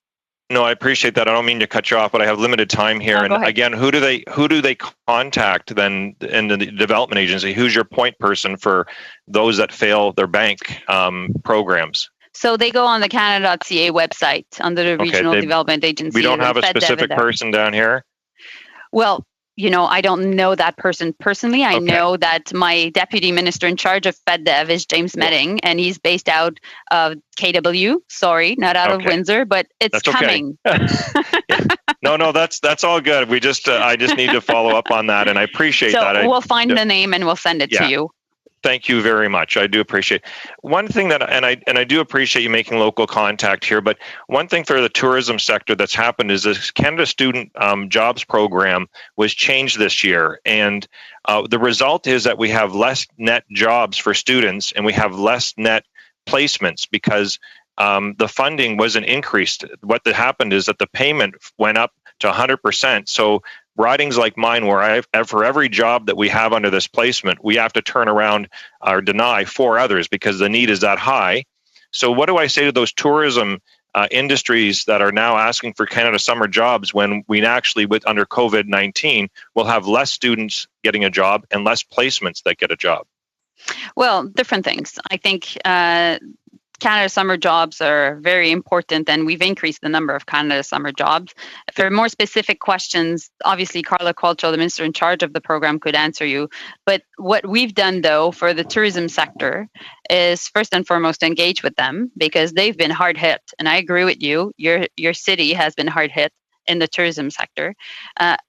S8: No, I appreciate that. I don't mean to cut you off, but I have limited time here. And again, who do they contact then in the development agency? Who's your point person for those that fail their bank programs?
S2: So they go on the Canada.ca website under the Regional Development Agency.
S8: We don't have a specific person down here?
S2: Well, I don't know that person personally. I know that my deputy minister in charge of FedDev is James Medding, and he's based out of KW. Sorry, not out of Windsor, but it's coming.
S8: No, that's all good. We just I just need to follow up on that, and I appreciate that.
S2: So we'll find the name and we'll send it to you.
S8: Thank you very much. I do appreciate one thing that, and I do appreciate you making local contact here. But one thing for the tourism sector that's happened is this Canada Student Jobs Program was changed this year, and the result is that we have less net jobs for students, and we have less net placements because the funding wasn't increased. What happened is that the payment went up to 100%. So ridings like mine, where for every job that we have under this placement, we have to turn around or deny 4 others because the need is that high. So what do I say to those tourism industries that are now asking for Canada Summer Jobs when we actually, under COVID-19, will have less students getting a job and less placements that get a job?
S2: Well, different things. I think Canada Summer Jobs are very important, and we've increased the number of Canada Summer Jobs. For more specific questions, obviously Carla Qualtrough, the minister in charge of the program, could answer you. But what we've done, though, for the tourism sector is first and foremost engage with them because they've been hard hit. And I agree with you. Your city has been hard hit in the tourism sector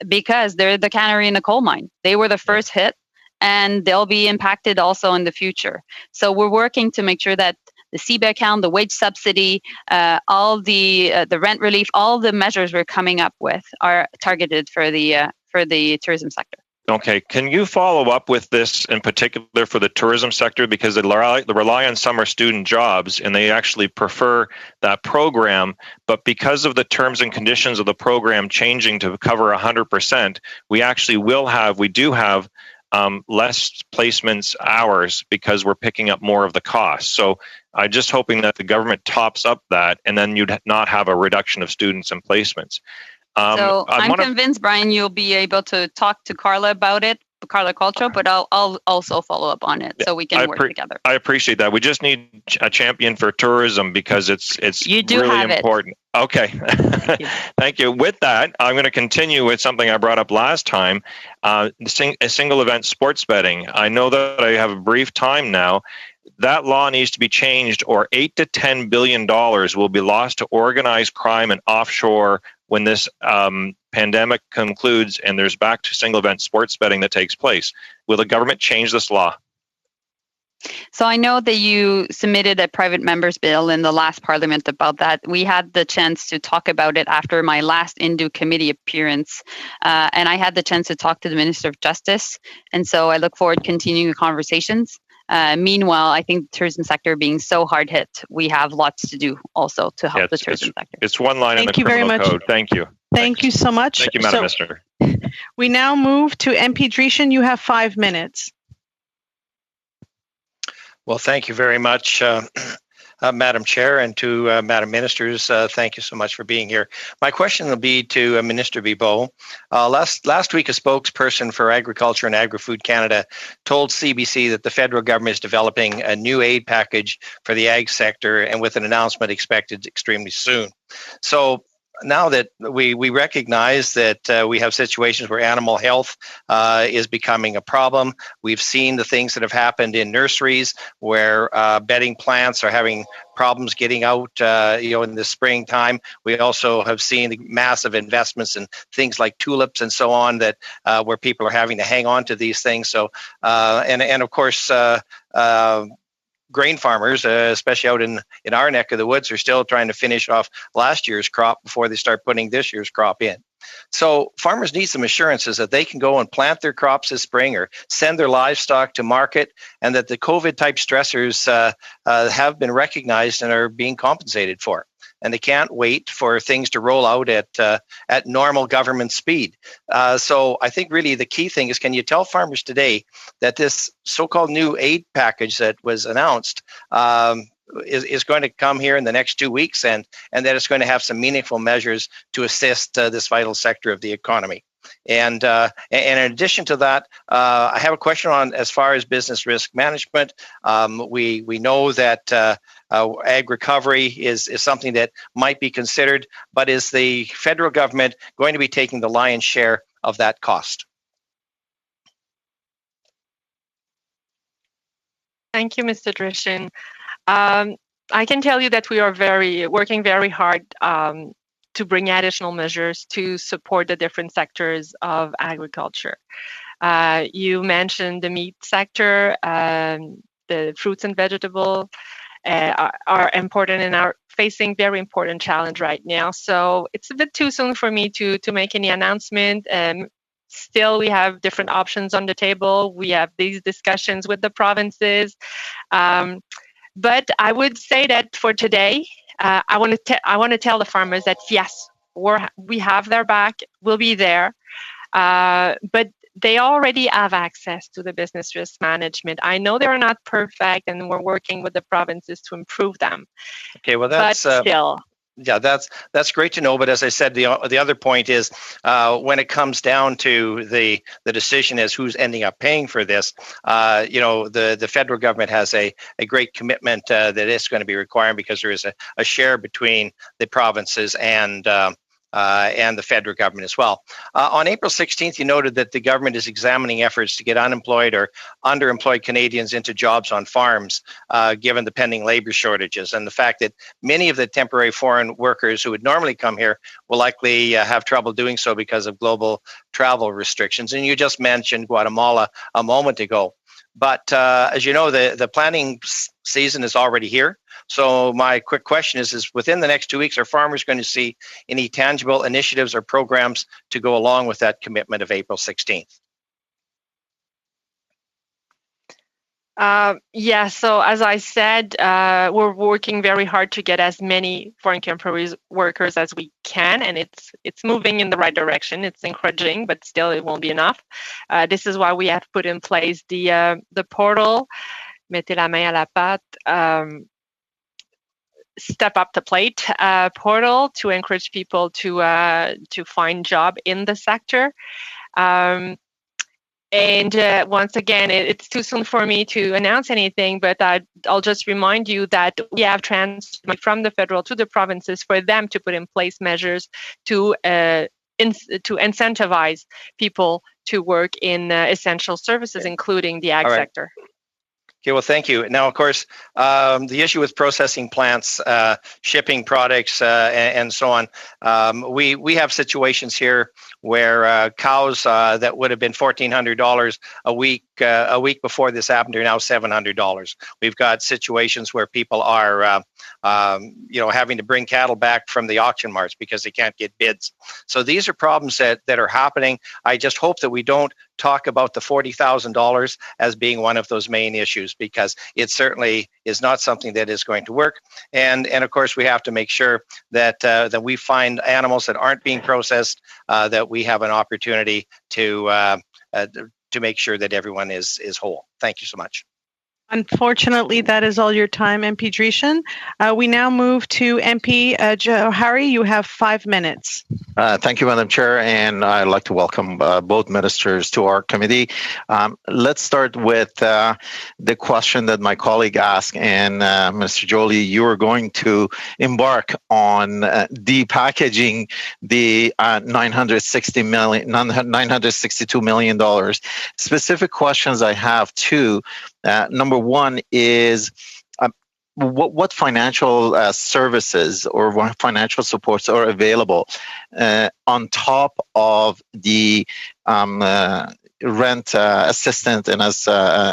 S2: because they're the canary in the coal mine. They were the first hit, and they'll be impacted also in the future. So we're working to make sure that the CBA account, the wage subsidy, all the rent relief, all the measures we're coming up with are targeted for the tourism sector.
S8: Okay, can you follow up with this in particular for the tourism sector, because they rely on summer student jobs and they actually prefer that program, but because of the terms and conditions of the program changing to cover 100%, we do have less placements hours because we're picking up more of the cost. So I'm just hoping that the government tops up that, and then you'd not have a reduction of students and placements.
S2: So I'm convinced, Brian, you'll be able to talk to Carla about it, Carla Qualtrough, but I'll also follow up on it so we can work together.
S8: I appreciate that. We just need a champion for tourism because it's really important. Okay. Thank you. With that, I'm going to continue with something I brought up last time, a single event sports betting. I know that I have a brief time now. That law needs to be changed, or $8 to $10 billion will be lost to organized crime and offshore when this pandemic concludes and there's back to single event sports betting that takes place. Will the government change this law?
S2: So I know that you submitted a private member's bill in the last parliament about that. We had the chance to talk about it after my last INDU committee appearance, and I had the chance to talk to the Minister of Justice, and so I look forward to continuing the conversations. Meanwhile, I think the tourism sector being so hard hit, we have lots to do also to help the tourism sector.
S8: It's one line in the criminal code. Thank you.
S1: Thank you so much.
S8: Thank you, Madam Minister.
S1: We now move to MP Dreeshen. You have 5 minutes.
S9: Well, thank you very much, Madam Chair, and to Madam Ministers. Thank you so much for being here. My question will be to Minister Bibeau. Last week, a spokesperson for Agriculture and Agri-Food Canada told CBC that the federal government is developing a new aid package for the ag sector, and with an announcement expected extremely soon. So now that we recognize that we have situations where animal health is becoming a problem, we've seen the things that have happened in nurseries where bedding plants are having problems getting out, in the springtime. We also have seen massive investments in things like tulips and so on that where people are having to hang on to these things. So, and of course, grain farmers, especially out in our neck of the woods, are still trying to finish off last year's crop before they start putting this year's crop in. So farmers need some assurances that they can go and plant their crops this spring or send their livestock to market, and that the COVID-type stressors have been recognized and are being compensated for. And they can't wait for things to roll out at normal government speed. So I think really the key thing is, can you tell farmers today that this so-called new aid package that was announced is going to come here in the next 2 weeks, and that it's going to have some meaningful measures to assist this vital sector of the economy. And in addition to that, I have a question on as far as business risk management. We know that ag recovery is something that might be considered, but is the federal government going to be taking the lion's share of that cost?
S4: Thank you, Mr. Drishin. I can tell you that we are working very hard to bring additional measures to support the different sectors of agriculture. You mentioned the meat sector, the fruits and vegetables are important and are facing very important challenge right now. So it's a bit too soon for me to make any announcement. Still, we have different options on the table. We have these discussions with the provinces. But I would say that for today, I want to tell the farmers that yes, we have their back. We'll be there. But they already have access to the business risk management. I know they're not perfect, and we're working with the provinces to improve them.
S9: Okay, well, that's
S4: but still.
S9: Yeah, that's great to know. But as I said, the other point is when it comes down to the decision as who's ending up paying for this, the federal government has a great commitment that it's going to be requiring, because there is a share between the provinces and the federal government as well. On April 16th, you noted that the government is examining efforts to get unemployed or underemployed Canadians into jobs on farms, given the pending labor shortages and the fact that many of the temporary foreign workers who would normally come here will likely have trouble doing so because of global travel restrictions. And you just mentioned Guatemala a moment ago. But as you know, the planting season is already here. So my quick question is within the next 2 weeks, are farmers going to see any tangible initiatives or programs to go along with that commitment of April 16th?
S4: Yeah, so as I said, we're working very hard to get as many foreign temporary workers as we can, and it's moving in the right direction. It's encouraging, but still it won't be enough. This is why we have put in place the portal, Mettez la main à la pâte, Step Up the Plate portal to encourage people to find job in the sector. And once again, it's too soon for me to announce anything, but I'll just remind you that we have transferred from the federal to the provinces for them to put in place measures to incentivize people to work in essential services, including the ag sector.
S9: Okay, well, thank you. Now, of course, the issue with processing plants, shipping products, and so on, we have situations here where cows that would have been $1,400 a week before this happened are now $700. We've got situations where people are having to bring cattle back from the auction marts because they can't get bids. So these are problems that are happening. I just hope that we don't talk about the $40,000 as being one of those main issues, because it certainly is not something that is going to work. And of course, we have to make sure that that we find animals that aren't being processed, that we have an opportunity to make sure that everyone is whole. Thank you so much.
S1: Unfortunately, that is all your time, MP Drishin. We now move to MP Johari. You have 5 minutes.
S10: Thank you, Madam Chair, and I'd like to welcome both ministers to our committee. Let's start with the question that my colleague asked, and Mr. Joly, you are going to embark on depackaging the $962 million. Specific questions I have too. Number one is what financial services or what financial supports are available on top of the rent assistance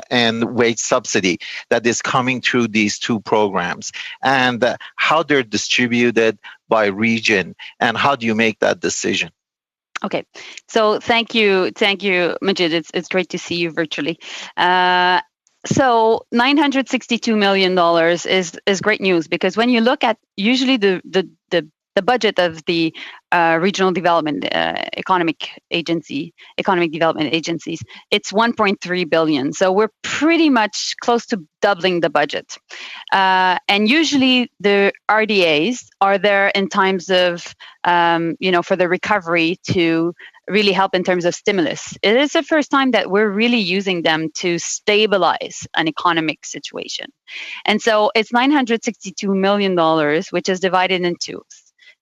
S10: and wage subsidy that is coming through these two programs, and how they're distributed by region, and how do you make that decision?
S2: Okay, so thank you, Majid. It's great to see you virtually. So $962 million is great news, because when you look at usually the budget of the regional development economic development agencies, it's $1.3 billion. So we're pretty much close to doubling the budget. And usually the RDAs are there in times of, for the recovery to really help in terms of stimulus. It is the first time that we're really using them to stabilize an economic situation. And so it's $962 million, which is divided in two.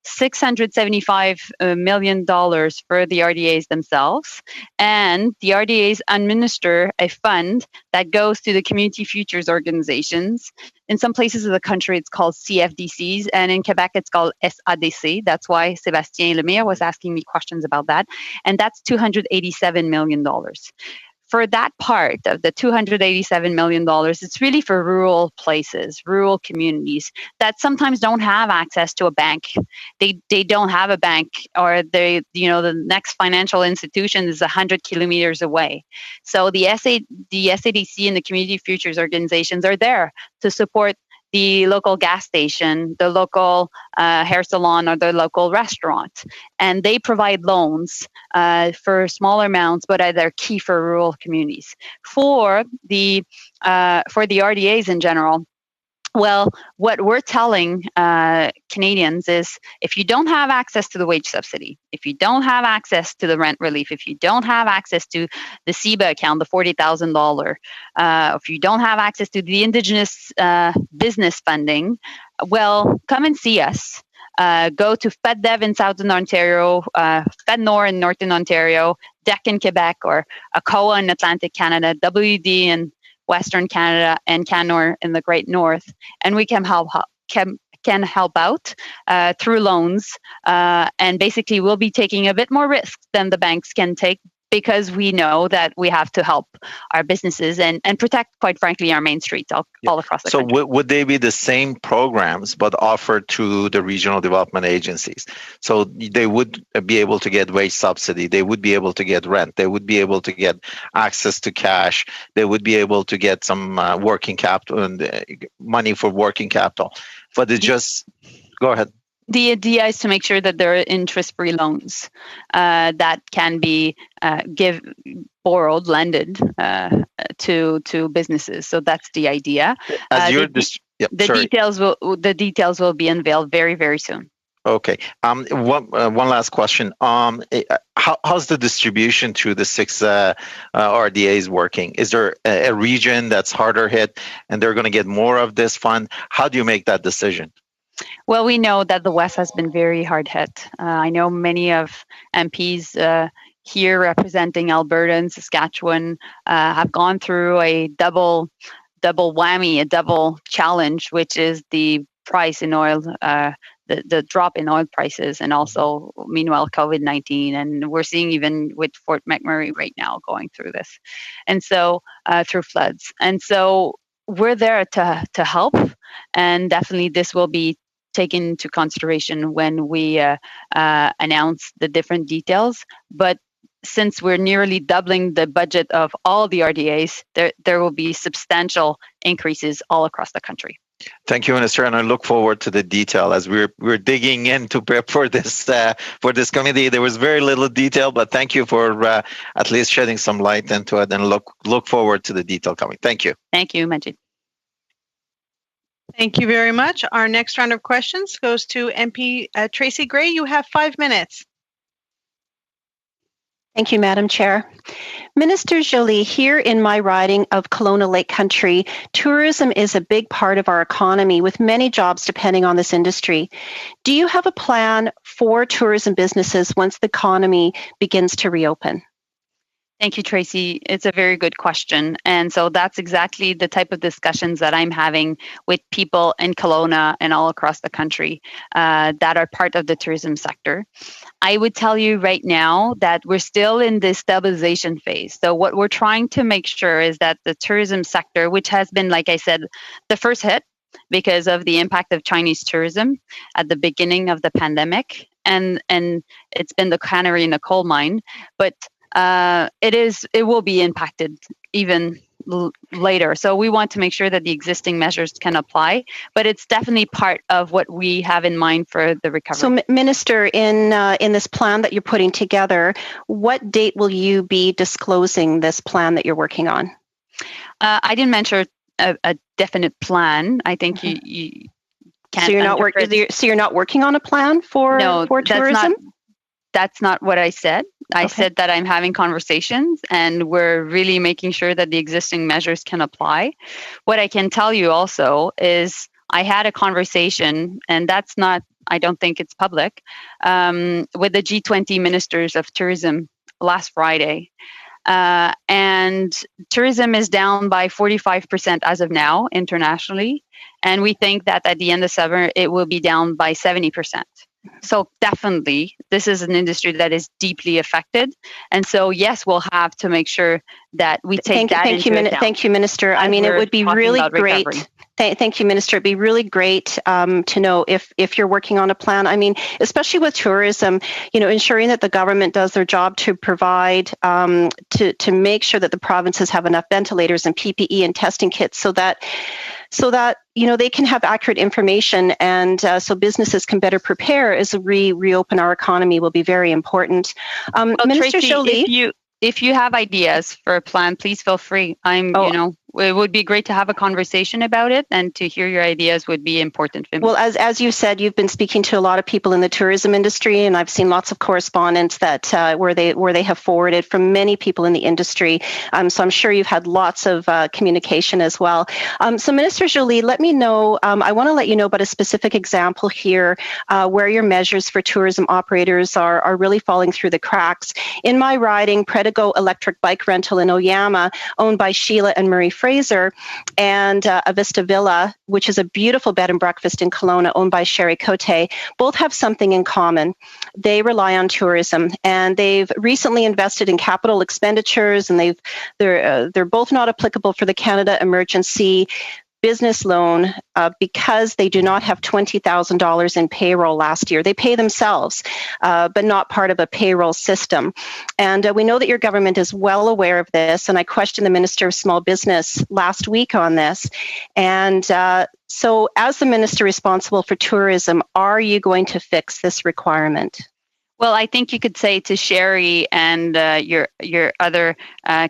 S2: $675 million for the RDAs themselves, and the RDAs administer a fund that goes to the community futures organizations. In some places of the country, it's called CFDCs, and in Quebec, it's called SADC. That's why Sébastien Lemire was asking me questions about that, and that's $287 million. For that part of the $287 million, it's really for rural places, rural communities that sometimes don't have access to a bank. They don't have a bank, or the next financial institution is 100 kilometers away. So the SADC and the community futures organizations are there to support the local gas station, the local hair salon, or the local restaurant. And they provide loans for smaller amounts, but they're key for rural communities. For the RDAs in general, well, what we're telling Canadians is, if you don't have access to the wage subsidy, if you don't have access to the rent relief, if you don't have access to the CEBA account, the $40,000, if you don't have access to the Indigenous business funding, well, come and see us. Go to FedDev in Southern Ontario, FedNor in Northern Ontario, DEC in Quebec, or ACOA in Atlantic Canada, WD in Western Canada, and Canor in the Great North, and we can help out through loans, and basically we'll be taking a bit more risk than the banks can take, because we know that we have to help our businesses and protect, quite frankly, our main streets all across the country.
S10: So would they be the same programs but offered to the regional development agencies? So they would be able to get wage subsidy, they would be able to get rent, they would be able to get access to cash, they would be able to get some working capital and money for working capital. But it just, go ahead.
S2: The idea is to make sure that there are interest-free loans that can be borrowed, lended to businesses. So that's the idea. The details will be unveiled very, very soon.
S10: Okay. One last question. How's the distribution to the 6 RDAs working? Is there a region that's harder hit and they're going to get more of this fund? How do you make that decision?
S2: Well, we know that the West has been very hard hit. I know many of MPs here representing Alberta and Saskatchewan have gone through a double whammy, a double challenge, which is the price in oil, the drop in oil prices, and also, meanwhile, COVID-19. And we're seeing even with Fort McMurray right now going through this, and so through floods. And so we're there to help, and definitely this will be taken into consideration when we announce the different details. But since we're nearly doubling the budget of all the RDAs, there will be substantial increases all across the country.
S10: Thank you, Minister, and I look forward to the detail as we're digging in to prep for this committee. There was very little detail, but thank you for at least shedding some light into it, and look forward to the detail coming. Thank you.
S2: Thank you, Majid.
S1: Thank you very much. Our next round of questions goes to MP Tracy Gray. You have 5 minutes.
S11: Thank you, Madam Chair. Minister Joly, here in my riding of Kelowna Lake Country, tourism is a big part of our economy, with many jobs depending on this industry. Do you have a plan for tourism businesses once the economy begins to reopen?
S2: Thank you, Tracy. It's a very good question. And so that's exactly the type of discussions that I'm having with people in Kelowna and all across the country that are part of the tourism sector. I would tell you right now that we're still in this stabilization phase. So what we're trying to make sure is that the tourism sector, which has been, like I said, the first hit because of the impact of Chinese tourism at the beginning of the pandemic, and it's been the canary in the coal mine, but it will be impacted even later. So we want to make sure that the existing measures can apply, but it's definitely part of what we have in mind for the recovery.
S11: So, Minister, in this plan that you're putting together, what date will you be disclosing this plan that you're working on?
S2: I didn't mention a definite plan. I think you can't.
S11: So you're not working on a plan for tourism?
S2: That's not what I said. I said that I'm having conversations and we're really making sure that the existing measures can apply. What I can tell you also is I had a conversation, and that's not, I don't think it's public, with the G20 ministers of tourism last Friday. And tourism is down by 45% as of now internationally. And we think that at the end of summer, it will be down by 70%. So definitely, this is an industry that is deeply affected. And so, yes, we'll have to make sure that we take that into account.
S11: Thank you, Minister. I mean, it would be really great. Thank you, Minister. It'd be really great to know if you're working on a plan. I mean, especially with tourism, ensuring that the government does their job to provide, to make sure that the provinces have enough ventilators and PPE and testing kits so that they can have accurate information, and so businesses can better prepare as we reopen our economy will be very important. Minister
S2: Tracy,
S11: Joly,
S2: if you have ideas for a plan, please feel free. It would be great to have a conversation about it, and to hear your ideas would be important for me.
S11: Well, as you said, you've been speaking to a lot of people in the tourism industry, and I've seen lots of correspondence that where they have forwarded from many people in the industry. So I'm sure you've had lots of communication as well. So Minister Joly, let me know. I want to let you know about a specific example here where your measures for tourism operators are really falling through the cracks. In my riding, Predigo Electric Bike Rental in Oyama, owned by Sheila and Murray Fraser, and Avista Villa, which is a beautiful bed and breakfast in Kelowna owned by Sherry Cote, both have something in common. They rely on tourism, and they've recently invested in capital expenditures, and they're both not applicable for the Canada Emergency Business Loan because they do not have $20,000 in payroll last year. They pay themselves, but not part of a payroll system. And we know that your government is well aware of this, and I questioned the Minister of Small Business last week on this. And so as the Minister responsible for tourism, are you going to fix this requirement?
S2: Well, I think you could say to Sherry and your other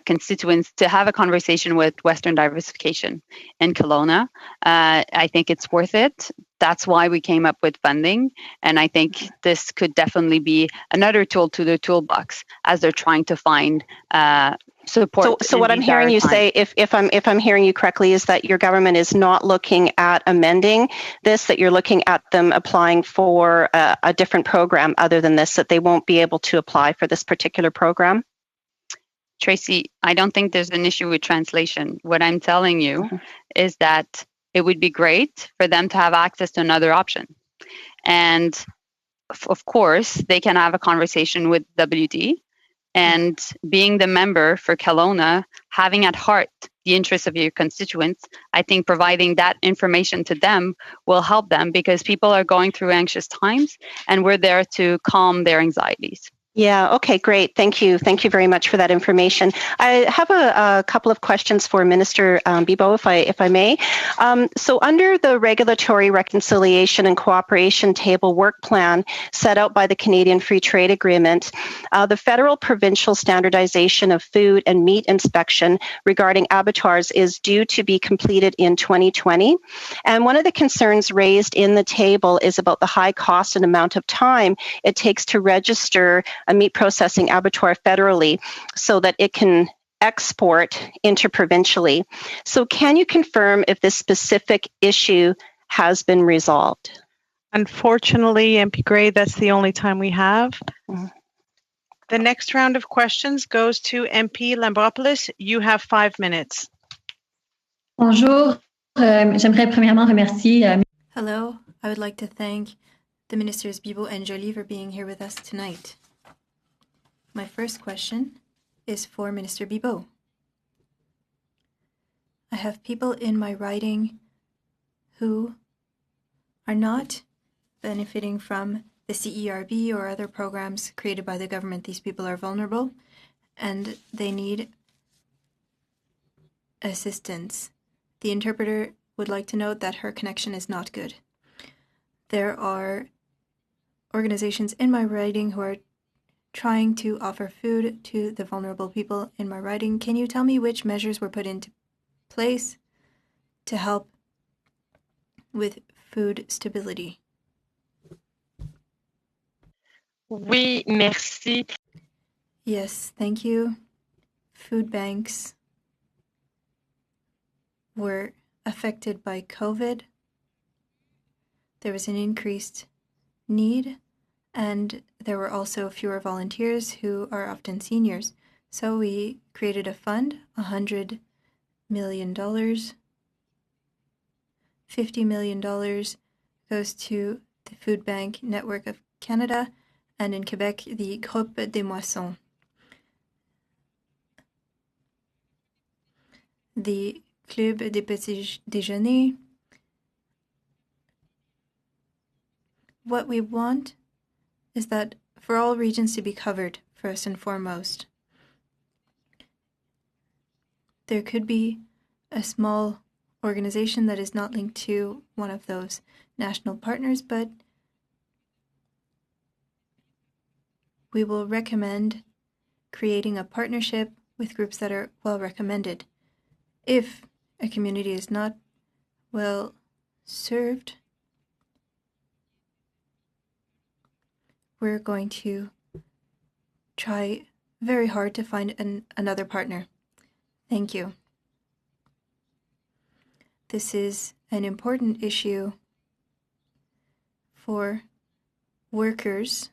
S2: constituents to have a conversation with Western Diversification in Kelowna. I think it's worth it. That's why we came up with funding, and I think this could definitely be another tool to the toolbox as they're trying to find support.
S11: So what I'm hearing you say, if I'm hearing you correctly, is that your government is not looking at amending this, that you're looking at them applying for a different program other than this, that they won't be able to apply for this particular program?
S2: Tracy, I don't think there's an issue with translation. What I'm telling you is that it would be great for them to have access to another option. And of course, they can have a conversation with WD. And being the member for Kelowna, having at heart the interests of your constituents, I think providing that information to them will help them, because people are going through anxious times, and we're there to calm their anxieties.
S11: Yeah, okay, great. Thank you. Thank you very much for that information. I have a couple of questions for Minister Bibeau, if I may. So under the Regulatory Reconciliation and Cooperation Table work plan set out by the Canadian Free Trade Agreement, the federal provincial standardization of food and meat inspection regarding abattoirs is due to be completed in 2020. And one of the concerns raised in the table is about the high cost and amount of time it takes to register a meat processing abattoir federally so that it can export interprovincially. So can you confirm if this specific issue has been resolved?
S1: Unfortunately, MP Gray, that's the only time we have. The next round of questions goes to MP Lambropoulos. You have 5 minutes.
S12: Bonjour. J'aimerais premièrement remercier.
S3: Hello. I would like to thank the Ministers Bibeau and Joly for being here with us tonight. My first question is for Minister Bibeau. I have people in my riding who are not benefiting from the CERB or other programs created by the government. These people are vulnerable and they need assistance. The interpreter would like to note that her connection is not good. There are organizations in my riding who are trying to offer food to the vulnerable people in my riding. Can you tell me which measures were put into place to help with food stability?
S4: Oui, merci.
S3: Yes, thank you. Food banks were affected by COVID, there was an increased need, and there were also fewer volunteers who are often seniors. So we created a fund, $100 million. $50 million goes to the Food Bank Network of Canada, and in Quebec, the Groupe des Moissons. The Club des Petits Déjeuners. What we want is that for all regions to be covered, first and foremost. There could be a small organization that is not linked to one of those national partners, but we will recommend creating a partnership with groups that are well recommended. If a community is not well served, we're going to try very hard to find another partner. Thank you. This is an important issue for workers.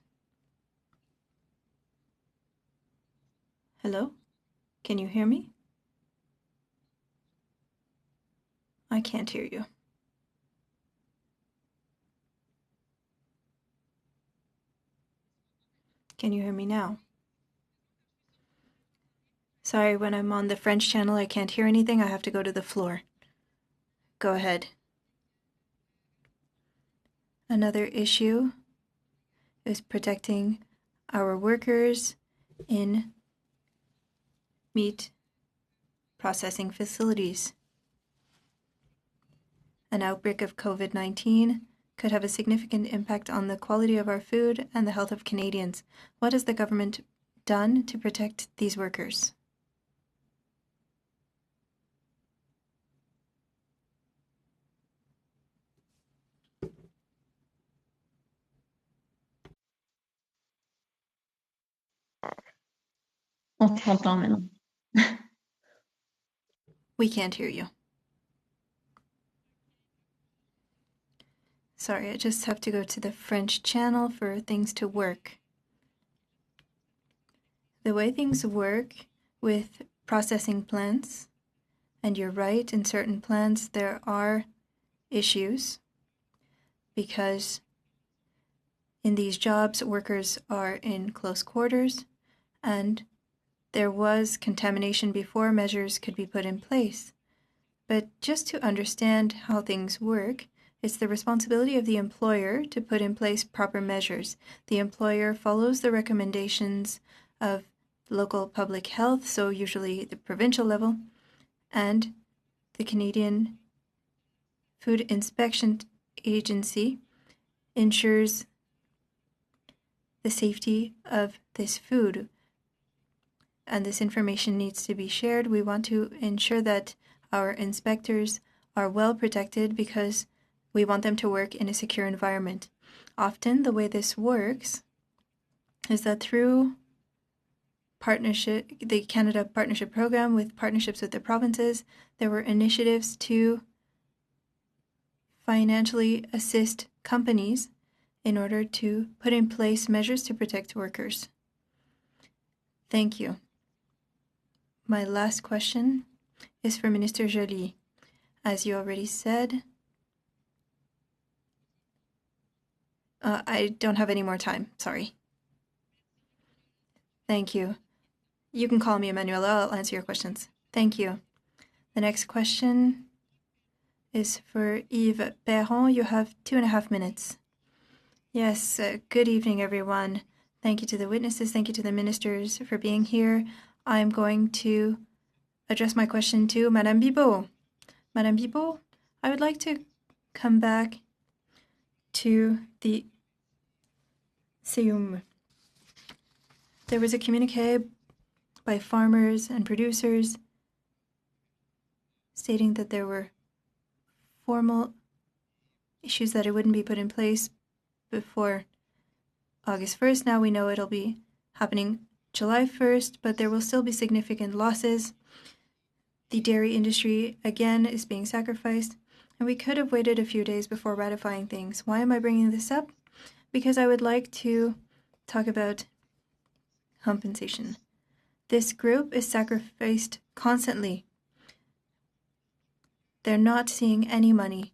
S3: Hello? Can you hear me? I can't hear you. Can you hear me now? Sorry, when I'm on the French channel, I can't hear anything. I have to go to the floor. Go ahead. Another issue is protecting our workers in meat processing facilities. An outbreak of COVID-19 could have a significant impact on the quality of our food and the health of Canadians. What has the government done to protect these workers?
S12: On t'entend maintenant.
S3: We can't hear you. Sorry, I just have to go to the French channel for things to work. The way things work with processing plants, and you're right, in certain plants there are issues because in these jobs workers are in close quarters and there was contamination before measures could be put in place. But just to understand how things work, it's the responsibility of the employer to put in place proper measures. The employer follows the recommendations of local public health, so usually the provincial level, and the Canadian Food Inspection Agency ensures the safety of this food. And this information needs to be shared. We want to ensure that our inspectors are well protected because we want them to work in a secure environment. Often the way this works is that through partnership, the Canada Partnership Program with partnerships with the provinces, there were initiatives to financially assist companies in order to put in place measures to protect workers. Thank you. My last question is for Minister Joly. As you already said, I don't have any more time, sorry. Thank you. You can call me Emmanuela, I'll answer your questions. Thank you. The next question is for Yves Perron. You have 2.5 minutes. Yes, good evening, everyone. Thank you to the witnesses, thank you to the ministers for being here. I'm going to address my question to Madame Bibeau. Madame Bibeau, I would like to come back to the SEUM. There was a communiqué by farmers and producers stating that there were formal issues that it wouldn't be put in place before August 1st. Now we know it'll be happening July 1st, but there will still be significant losses. The dairy industry, again, is being sacrificed, And we could have waited a few days before ratifying things. Why am I bringing this up? Because I would like to talk about compensation. This group is sacrificed constantly. They're not seeing any money.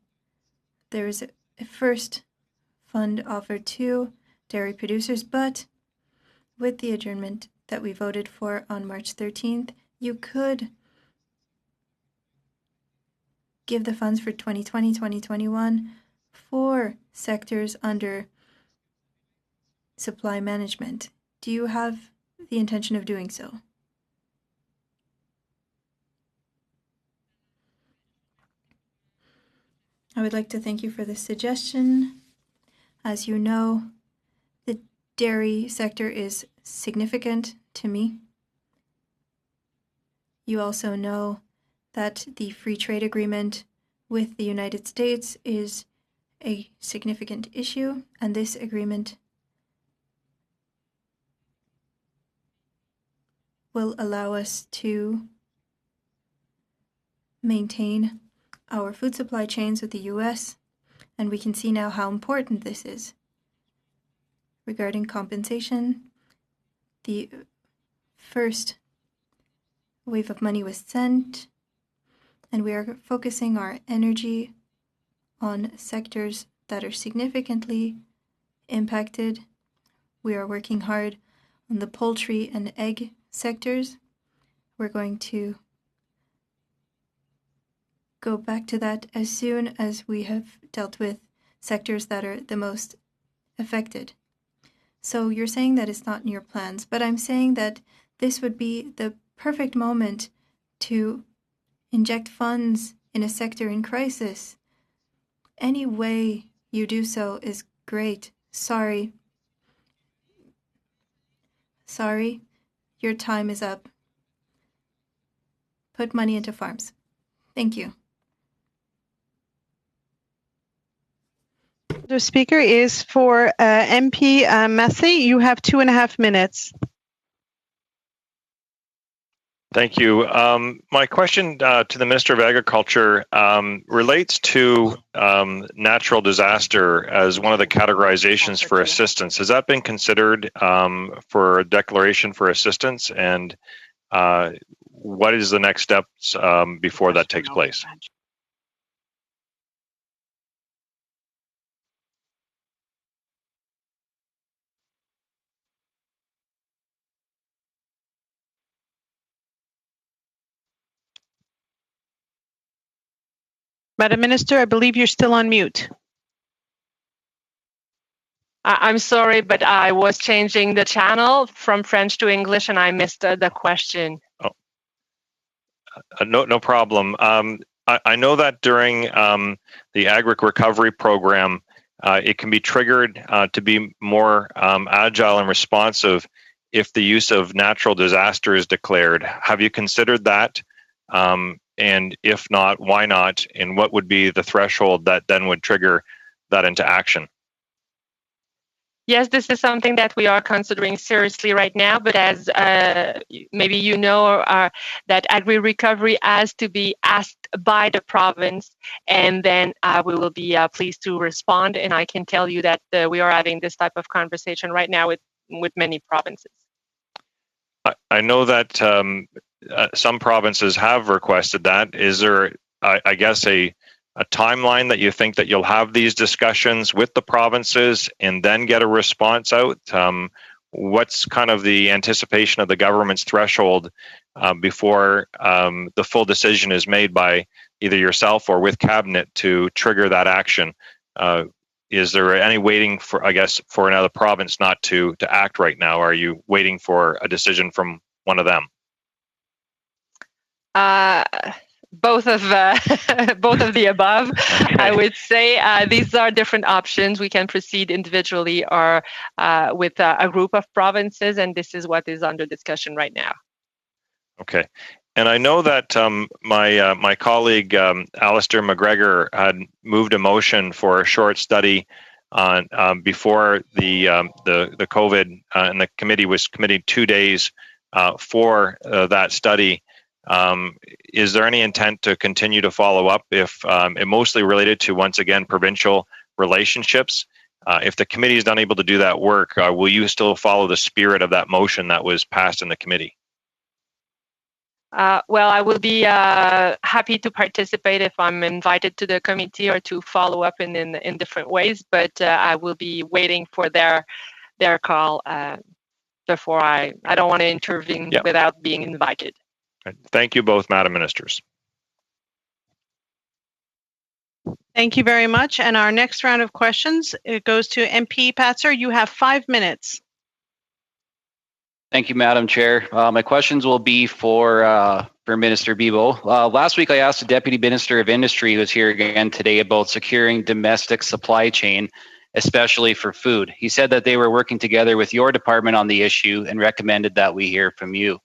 S3: There is a first fund offered to dairy producers, but with the adjournment that we voted for on March 13th, you could give the funds for 2020, 2021 for sectors under supply management. Do you have the intention of doing so? I would like to thank you for this suggestion. As you know, the dairy sector is significant to me. You also know that the free trade agreement with the United States is a significant issue, and this agreement will allow us to maintain our food supply chains with the US, and we can see now how important this is. Regarding compensation, the first wave of money was sent, and we are focusing our energy on sectors that are significantly impacted. We are working hard on the poultry and egg sectors. We're going to go back to that as soon as we have dealt with sectors that are the most affected. So you're saying that it's not in your plans, but I'm saying that this would be the perfect moment to inject funds in a sector in crisis. Any way you do so is great. Sorry, your time is up. Put money into farms. Thank you.
S1: The speaker is for MP Massey. You have 2.5 minutes.
S8: Thank you. My question to the Minister of Agriculture relates to natural disaster as one of the categorizations for assistance. Has that been considered for a declaration for assistance? And what is the next steps before that takes place?
S1: Madam Minister, I believe you're still on mute.
S4: I'm sorry, but I was changing the channel from French to English and I missed the question.
S8: Oh. No problem. I know that during the Agric Recovery Program, it can be triggered to be more agile and responsive if the use of natural disaster is declared. Have you considered that? And if not, why not? And what would be the threshold that then would trigger that into action?
S4: Yes, this is something that we are considering seriously right now, but as maybe you know, that agri-recovery has to be asked by the province, and then we will be pleased to respond. And I can tell you that we are having this type of conversation right now with many provinces.
S8: I know that some provinces have requested that. Is there, I guess, a timeline that you think that you'll have these discussions with the provinces and then get a response out? What's kind of the anticipation of the government's threshold before the full decision is made by either yourself or with cabinet to trigger that action? Is there any waiting for, I guess, for another province not to act right now? Are you waiting for a decision from one of them?
S4: Both of the above. Okay. I would say these are different options. We can proceed individually or with a group of provinces, and this is what is under discussion right now.
S8: Okay. And I know that my colleague Alistair McGregor had moved a motion for a short study on before the COVID, and the committee was committing 2 days for that study. Is there any intent to continue to follow up if it mostly related to, once again, provincial relationships? If the committee is unable to do that work, will you still follow the spirit of that motion that was passed in the committee?
S4: Well, I will be happy to participate if I'm invited to the committee or to follow up in different ways, but I will be waiting for their call before I don't want to intervene without being invited.
S8: Thank you both, Madam Ministers.
S1: Thank you very much. And our next round of questions, it goes to MP Patzer. You have 5 minutes.
S13: Thank you, Madam Chair. My questions will be for Minister Bibeau. Last week, I asked the Deputy Minister of Industry, who was here again today, about securing domestic supply chain, especially for food. He said that they were working together with your department on the issue and recommended that we hear from you.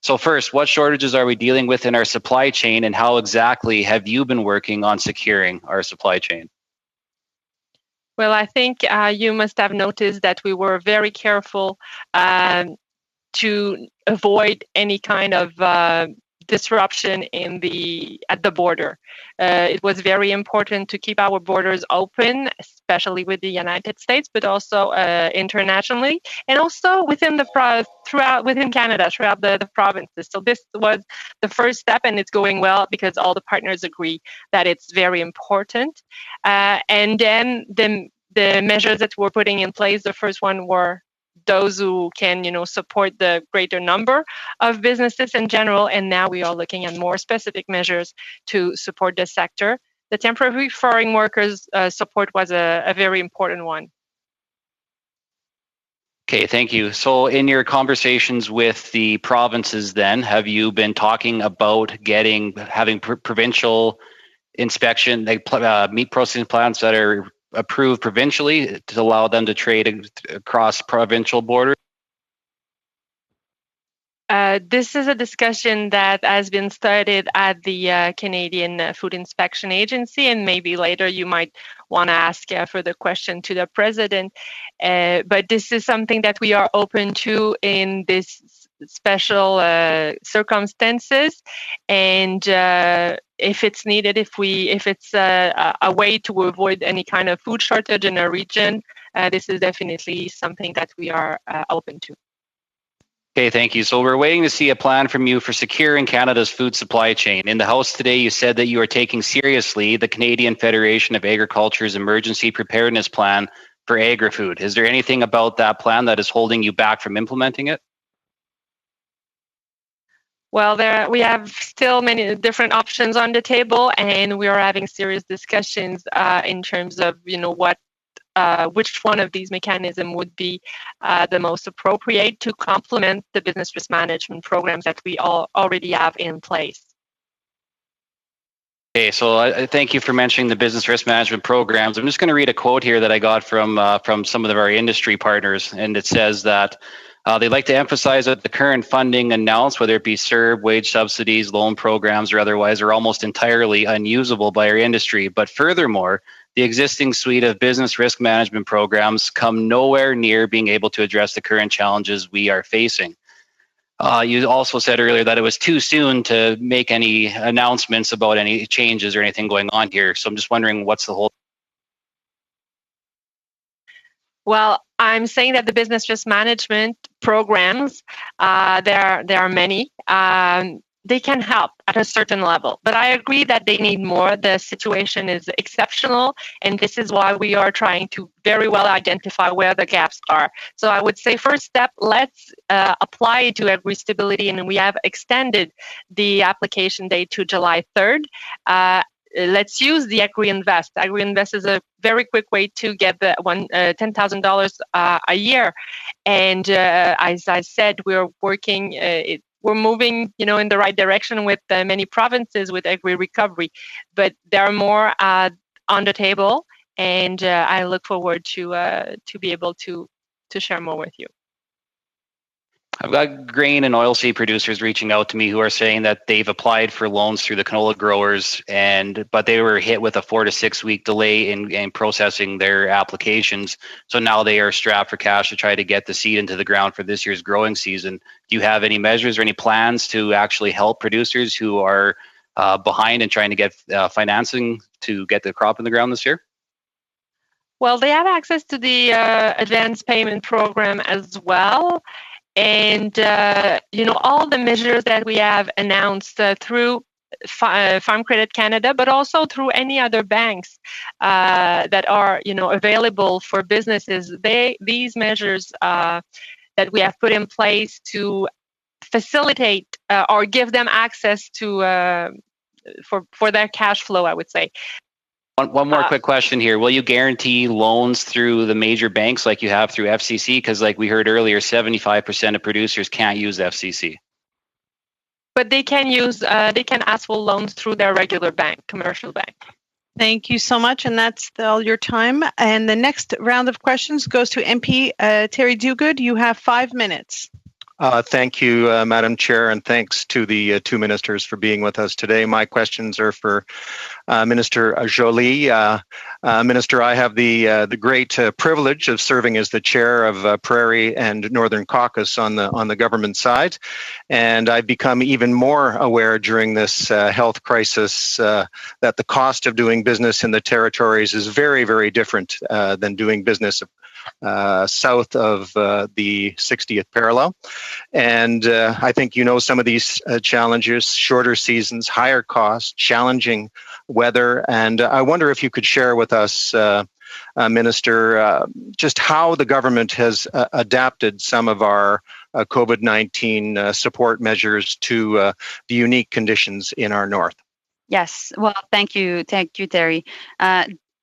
S13: So first, what shortages are we dealing with in our supply chain, and how exactly have you been working on securing our supply chain?
S4: Well, I think you must have noticed that we were very careful to avoid any kind of disruption at the border. It was very important to keep our borders open, especially with the United States, but also internationally, and also within within Canada, throughout the provinces. So this was the first step, and it's going well because all the partners agree that it's very important. And then the measures that we're putting in place, the first one were those who can, support the greater number of businesses in general. And now we are looking at more specific measures to support the sector. The temporary foreign workers support was a very important one.
S13: Okay, thank you. So in your conversations with the provinces then, have you been talking about having provincial inspection, like meat processing plants that are approved provincially to allow them to trade across provincial borders?
S4: This is a discussion that has been started at the Canadian Food Inspection Agency, and maybe later you might want to ask for the question to the President. But this is something that we are open to in this special circumstances, and if it's needed, if it's a way to avoid any kind of food shortage in a region, this is definitely something that we are open to.
S13: Okay, thank you. So we're waiting to see a plan from you for securing Canada's food supply chain. In the House today, you said that you are taking seriously the Canadian Federation of Agriculture's Emergency Preparedness Plan for agri-food. Is there anything about that plan that is holding you back from implementing it?
S4: Well, we have still many different options on the table, and we are having serious discussions in terms of, which one of these mechanisms would be the most appropriate to complement the business risk management programs that we already have in place.
S13: Okay, so I thank you for mentioning the business risk management programs. I'm just going to read a quote here that I got from some of our industry partners, and it says that they'd like to emphasize that the current funding announced, whether it be CERB, wage subsidies, loan programs, or otherwise, are almost entirely unusable by our industry. But furthermore, the existing suite of business risk management programs come nowhere near being able to address the current challenges we are facing. You also said earlier that it was too soon to make any announcements about any changes or anything going on here. So I'm just wondering what's the whole.
S4: Well, I'm saying that the business risk management programs, there are many. They can help at a certain level, but I agree that they need more. The situation is exceptional, and this is why we are trying to very well identify where the gaps are. So I would say first step, let's apply to agri-stability, and we have extended the application date to July 3rd. Let's use the Agri-Invest. Agri-Invest is a very quick way to get the $10,000 a year. And as I said, we're working, we're moving, in the right direction with many provinces with agri-recovery. But there are more on the table, and I look forward to be able to share more with you.
S13: I've got grain and oilseed producers reaching out to me who are saying that they've applied for loans through the canola growers, but they were hit with a 4 to 6 week delay in processing their applications. So now they are strapped for cash to try to get the seed into the ground for this year's growing season. Do you have any measures or any plans to actually help producers who are behind and trying to get financing to get the crop in the ground this year?
S4: Well, they have access to the advanced payment program as well. And, all the measures that we have announced through Farm Credit Canada, but also through any other banks that are, available for businesses. These measures that we have put in place to facilitate or give them access to for their cash flow, I would say.
S13: One more quick question here. Will you guarantee loans through the major banks like you have through FCC? Because like we heard earlier, 75% of producers can't use FCC.
S4: But they can ask for loans through their regular bank, commercial bank.
S1: Thank you so much, and that's all your time. And the next round of questions goes to MP Terry Duguid. You have 5 minutes.
S10: Thank you, Madam Chair, and thanks to the two ministers for being with us today. My questions are for Minister Joly. Minister, I have the great privilege of serving as the chair of Prairie and Northern Caucus on the government side, and I've become even more aware during this health crisis that the cost of doing business in the territories is very, very different than doing business south of the 60th parallel. And I think you know some of these challenges: shorter seasons, higher costs, challenging weather. And I wonder if you could share with us, Minister, just how the government has adapted some of our COVID-19 support measures to the unique conditions in our north.
S2: Yes, well, thank you, Terry.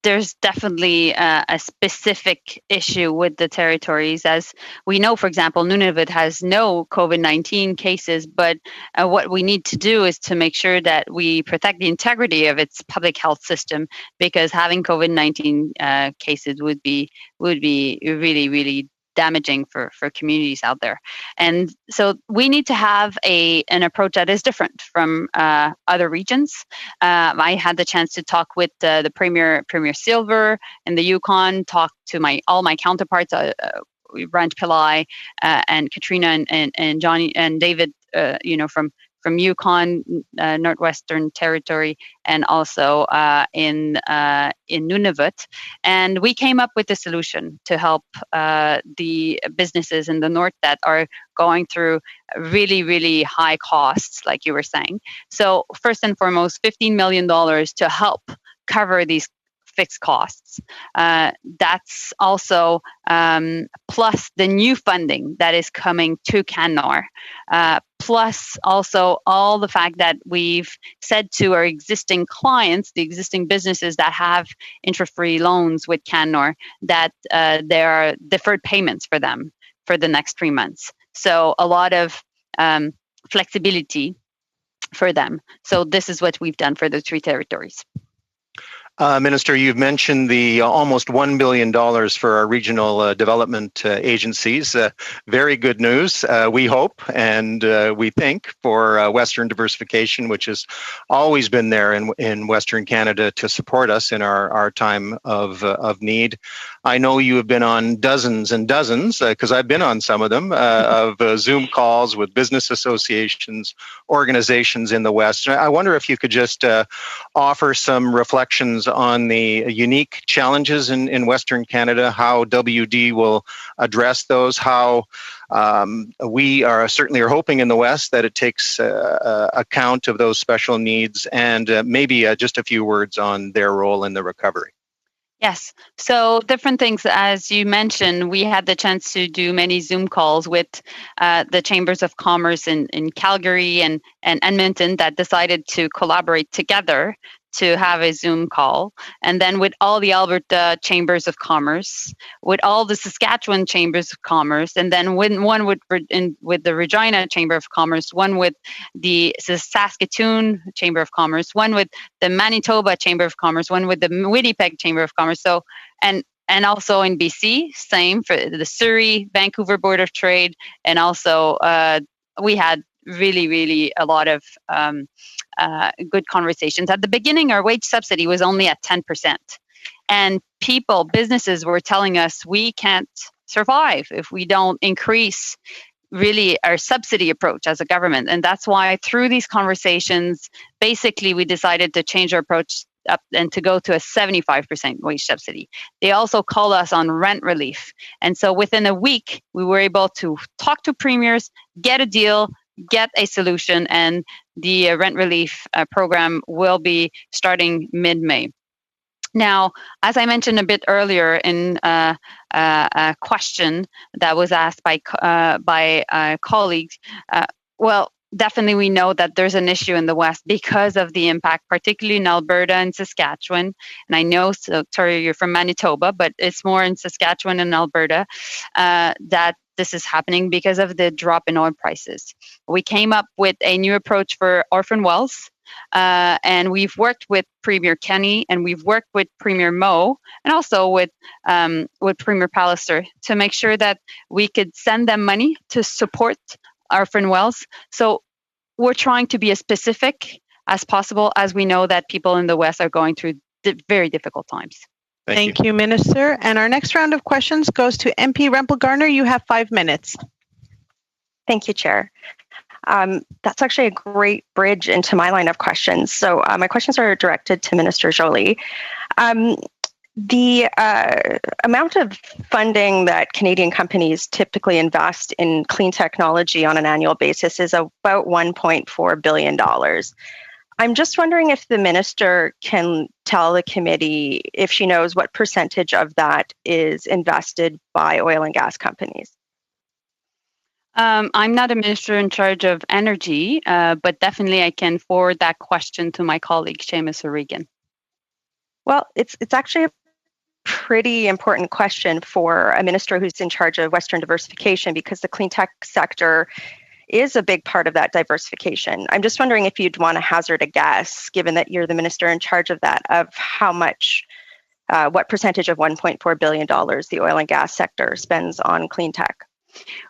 S2: There's definitely a specific issue with the territories. As we know, for example, Nunavut has no COVID-19 cases, but what we need to do is to make sure that we protect the integrity of its public health system, because having COVID-19 cases would be really, really damaging for communities out there. And so we need to have an approach that is different from other regions. I had the chance to talk with the Premier Silver in the Yukon, talk to all my counterparts, Brent Pillai and Katrina and Johnny and David, from Yukon, Northwestern Territory, and also in Nunavut. And we came up with a solution to help the businesses in the north that are going through really, really high costs, like you were saying. So first and foremost, $15 million to help cover these fixed costs. That's also plus the new funding that is coming to Canor, plus also all the fact that we've said to our existing clients, the existing businesses that have interest-free loans with Canor, that there are deferred payments for them for the next 3 months. So a lot of flexibility for them. So this is what we've done for the 3 territories.
S10: Minister, you've mentioned the almost $1 billion for our regional development agencies. Very good news, we hope, and we think, for Western diversification, which has always been there in Western Canada to support us in our time of need. I know you have been on dozens and dozens, because I've been on some of them, of Zoom calls with business associations, organizations in the West. I wonder if you could just offer some reflections on the unique challenges in Western Canada, how WD will address those, how we are certainly hoping in the West that it takes account of those special needs, and maybe just a few words on their role in the recovery.
S2: Yes. So different things, as you mentioned, we had the chance to do many Zoom calls with the Chambers of Commerce in Calgary and Edmonton that decided to collaborate together to have a Zoom call. And then with all the Alberta Chambers of Commerce, with all the Saskatchewan Chambers of Commerce, and then one with the Regina Chamber of Commerce, one with the Saskatoon Chamber of Commerce, one with the Manitoba Chamber of Commerce, one with the Winnipeg Chamber of Commerce. So, and and also in BC, same for the Surrey, Vancouver Board of Trade, and also we had really a lot of good conversations. At the beginning, our wage subsidy was only at 10%. And businesses were telling us we can't survive if we don't increase really our subsidy approach as a government. And that's why through these conversations, basically we decided to change our approach up and to go to a 75% wage subsidy. They also called us on rent relief. And so within a week, we were able to talk to premiers, get a deal, get a solution, and the rent relief program will be starting mid-May. Now, as I mentioned a bit earlier in a question that was asked by colleagues, well, definitely we know that there's an issue in the West because of the impact, particularly in Alberta and Saskatchewan. And I know, so, sorry, you're from Manitoba, but it's more in Saskatchewan and Alberta that this is happening because of the drop in oil prices. We came up with a new approach for orphan wells. And we've worked with Premier Kenney, and we've worked with Premier Moe, and also with Premier Pallister to make sure that we could send them money to support orphan wells. So we're trying to be as specific as possible, as we know that people in the West are going through very difficult times.
S1: Thank you, Minister. And our next round of questions goes to MP Rempel-Garner. You have 5 minutes.
S14: Thank you, Chair. That's actually a great bridge into my line of questions. So my questions are directed to Minister Joly. The amount of funding that Canadian companies typically invest in clean technology on an annual basis is about $1.4 billion. I'm just wondering if the minister can tell the committee if she knows what percentage of that is invested by oil and gas companies.
S2: I'm not a minister in charge of energy, but definitely I can forward that question to my colleague, Seamus O'Regan.
S14: Well, it's actually a pretty important question for a minister who's in charge of Western diversification, because the clean tech sector is a big part of that diversification. I'm just wondering if you'd want to hazard a guess, given that you're the minister in charge of that, of how much, what percentage of $1.4 billion the oil and gas sector spends on clean tech.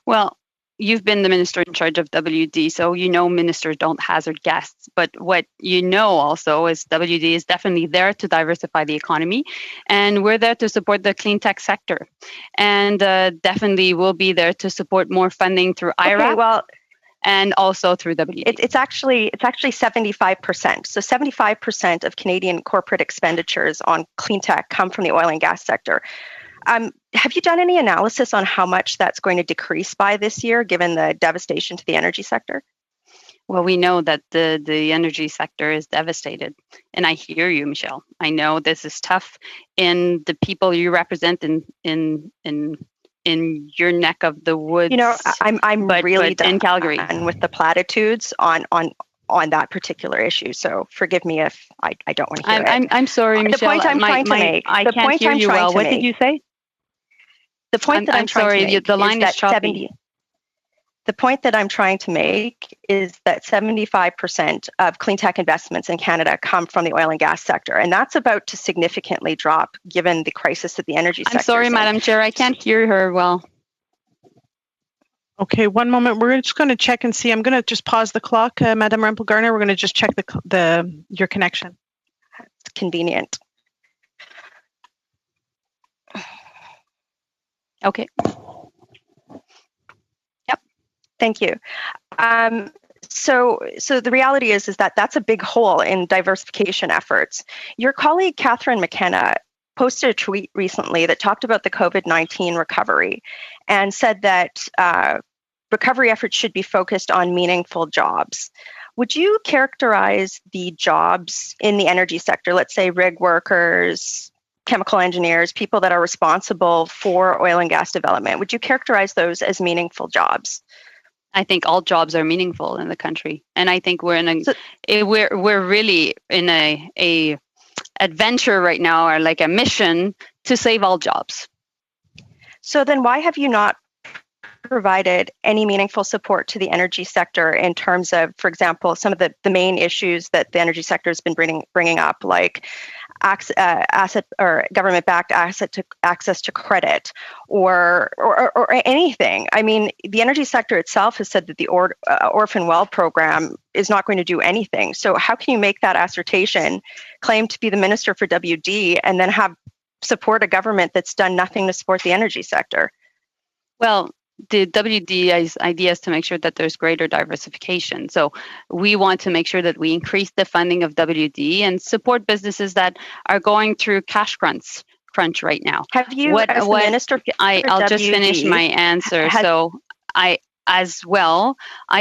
S2: Well, you've been the minister in charge of WD, so you know ministers don't hazard guesses. But what you know also is WD is definitely there to diversify the economy, and we're there to support the clean tech sector. And definitely we'll be there to support more funding through IRA.
S14: Okay, well,
S2: and also through WD.
S14: It's actually 75%. So 75% of Canadian corporate expenditures on clean tech come from the oil and gas sector. Have you done any analysis on how much that's going to decrease by this year, given the devastation to the energy sector?
S2: Well, we know that the energy sector is devastated. And I hear you, Michelle. I know this is tough. And the people you represent in your neck of the woods.
S14: You know, I'm really
S2: done in Calgary
S14: with the platitudes on that particular issue. So forgive me if I don't want to hear it.
S2: I'm sorry, Michelle.
S14: The point I'm trying to make.
S2: I can't hear you well. What did you say?
S14: The point that I'm trying to make.
S2: The line is choppy.
S14: The point that I'm trying to make is that 75% of clean tech investments in Canada come from the oil and gas sector, and that's about to significantly drop given the crisis that the energy sector is in.
S2: I'm sorry, Madam Chair, I can't hear her well.
S1: Okay, one moment. We're just going to check and see. I'm going to just pause the clock, Madam Rempel-Garner. We're going to just check your connection.
S14: It's convenient.
S2: Okay.
S14: Thank you. So the reality is that that's a big hole in diversification efforts. Your colleague, Catherine McKenna, posted a tweet recently that talked about the COVID-19 recovery and said that recovery efforts should be focused on meaningful jobs. Would you characterize the jobs in the energy sector, let's say rig workers, chemical engineers, people that are responsible for oil and gas development, would you characterize those as meaningful jobs?
S2: I think all jobs are meaningful in the country, and I think we're we're really in a adventure right now, or like a mission to save all jobs.
S14: So then, why have you not provided any meaningful support to the energy sector in terms of, for example, some of the main issues that the energy sector has been bringing up, like asset or government-backed access to credit or anything. I mean, the energy sector itself has said that the Orphan Well program is not going to do anything. So how can you make that assertion, claim to be the minister for WD, and then support a government that's done nothing to support the energy sector?
S2: Well, the WD's idea is to make sure that there's greater diversification. So we want to make sure that we increase the funding of WD and support businesses that are going through cash crunch right now.
S14: Have you, as the minister for
S2: I'll
S14: WD,
S2: just finish my answer. I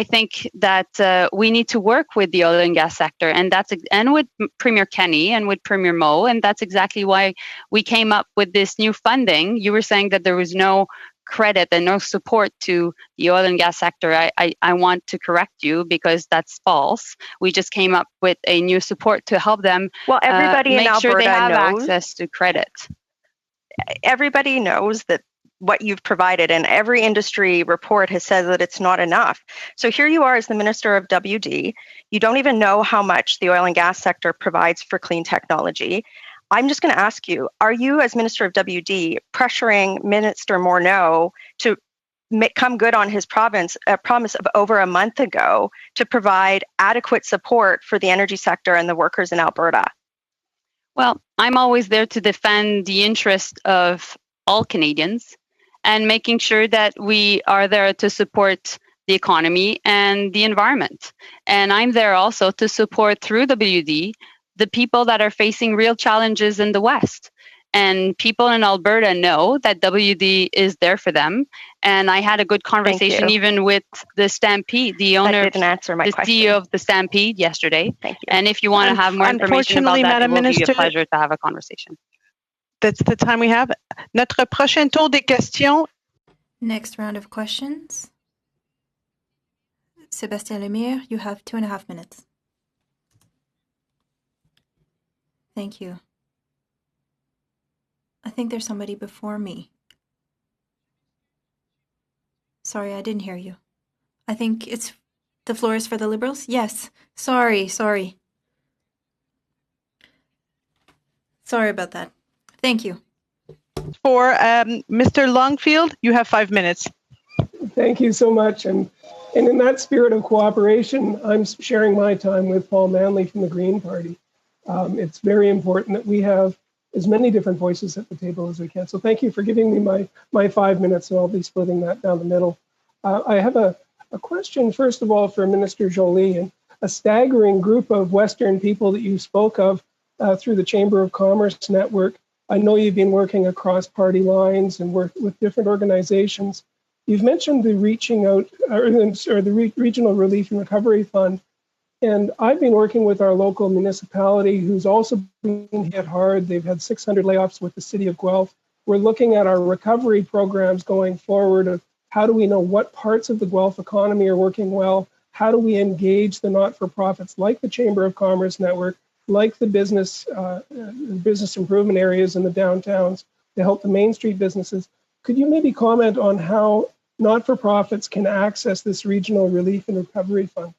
S2: think that we need to work with the oil and gas sector, and with Premier Kenny and with Premier Moe, and that's exactly why we came up with this new funding. You were saying that there was no credit and no support to the oil and gas sector. I want to correct you because that's false. We just came up with a new support to help them
S14: everybody
S2: make
S14: in Alberta
S2: sure they have
S14: knows,
S2: access to credit.
S14: Everybody knows that what you've provided, and every industry report has said that it's not enough. So here you are as the Minister of WD. You don't even know how much the oil and gas sector provides for clean technology. I'm just going to ask you, are you as Minister of WD pressuring Minister Morneau to come good on his promise of over a month ago to provide adequate support for the energy sector and the workers in Alberta?
S2: Well, I'm always there to defend the interest of all Canadians and making sure that we are there to support the economy and the environment. And I'm there also to support through WD the people that are facing real challenges in the West. And people in Alberta know that WD is there for them. And I had a good conversation even with the Stampede, the owner, the CEO of the Stampede yesterday.
S14: Thank you.
S2: And if you want to have more information about that,
S1: Madam
S2: it will
S1: Minister,
S2: be a pleasure to have a conversation.
S1: That's the time we have. Notre prochain tour des questions.
S3: Next round of questions. Sébastien Lemire, you have 2.5 minutes. Thank you. I think there's somebody before me. Sorry, I didn't hear you. I think the floor is for the Liberals? Yes. Sorry. Sorry about that. Thank you.
S1: For Mr. Longfield, you have 5 minutes.
S15: Thank you so much. And in that spirit of cooperation, I'm sharing my time with Paul Manley from the Green Party. It's very important that we have as many different voices at the table as we can. So thank you for giving me my 5 minutes, and I'll be splitting that down the middle. I have a question, first of all, for Minister Joly, and a staggering group of Western people that you spoke of through the Chamber of Commerce network. I know you've been working across party lines and work with different organizations. You've mentioned the reaching out, or the Regional Relief and Recovery Fund. And I've been working with our local municipality who's also been hit hard. They've had 600 layoffs with the city of Guelph. We're looking at our recovery programs going forward of how do we know what parts of the Guelph economy are working well? How do we engage the not-for-profits like the Chamber of Commerce Network, like the business improvement areas in the downtowns to help the Main Street businesses? Could you maybe comment on how not-for-profits can access this Regional Relief and Recovery Fund?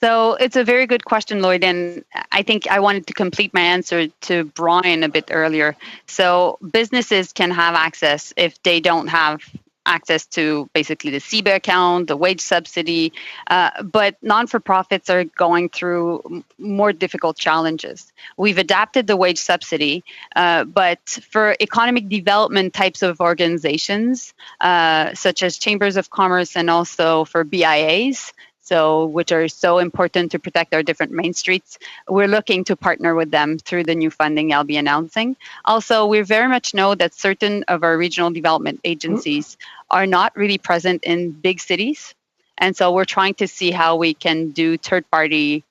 S2: So it's a very good question, Lloyd, and I think I wanted to complete my answer to Brian a bit earlier. So businesses can have access if they don't have access to basically the CEBA account, the wage subsidy, but non-for-profits are going through more difficult challenges. We've adapted the wage subsidy, but for economic development types of organizations, such as chambers of commerce and also for BIAs, which are so important to protect our different main streets, we're looking to partner with them through the new funding I'll be announcing. Also, we very much know that certain of our regional development agencies are not really present in big cities. And so we're trying to see how we can do third-party,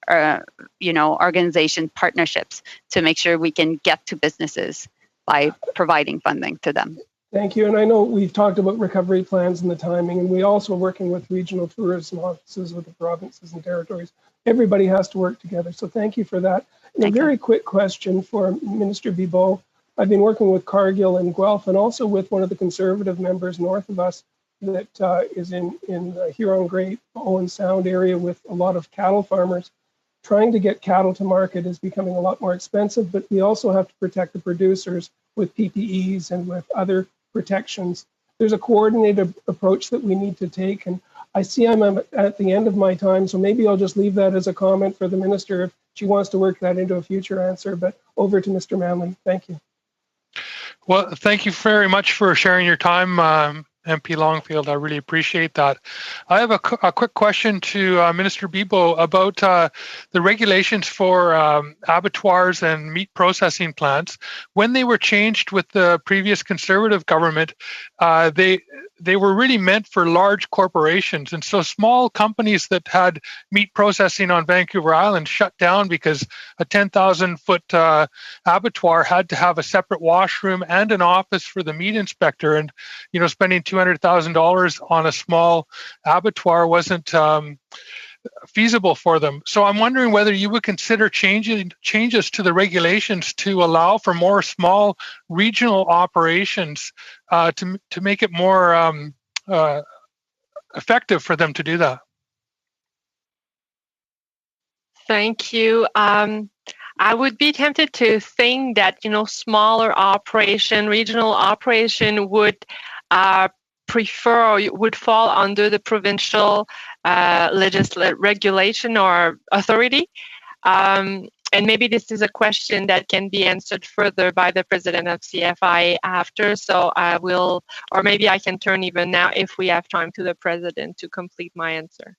S2: organization partnerships to make sure we can get to businesses by providing funding to them.
S15: Thank you. And I know we've talked about recovery plans and the timing, and we also are working with regional tourism offices with the provinces and territories. Everybody has to work together. So thank you for that. And a very quick question for Minister Bibeau. I've been working with Cargill and Guelph and also with one of the Conservative members north of us that is in the Huron Great Owen Sound area with a lot of cattle farmers. trying to get cattle to market is becoming a lot more expensive, but we also have to protect the producers with PPEs and with other protections. There's a coordinated approach that we need to take. And I see I'm at the end of my time, so maybe I'll just leave that as a comment for the minister if she wants to work that into a future answer. But over to Mr. Manley. Thank you.
S16: Well, thank you very much for sharing your time, MP Longfield. I really appreciate that. I have a quick question to Minister Bibeau about the regulations for abattoirs and meat processing plants. When they were changed with the previous Conservative government, they were really meant for large corporations. And so small companies that had meat processing on Vancouver Island shut down because a 10,000-foot abattoir had to have a separate washroom and an office for the meat inspector. And, you know, spending $200,000 on a small abattoir wasn't feasible for them. So I'm wondering whether you would consider changes to the regulations to allow for more small regional operations to make it more effective for them to do that.
S4: Thank you. I would be tempted to think that, you know, smaller operation, regional operation would would fall under the provincial regulation or authority. And maybe this is a question that can be answered further by the president of CFI after. So I will, or maybe I can turn even now if we have time to the president to complete my answer.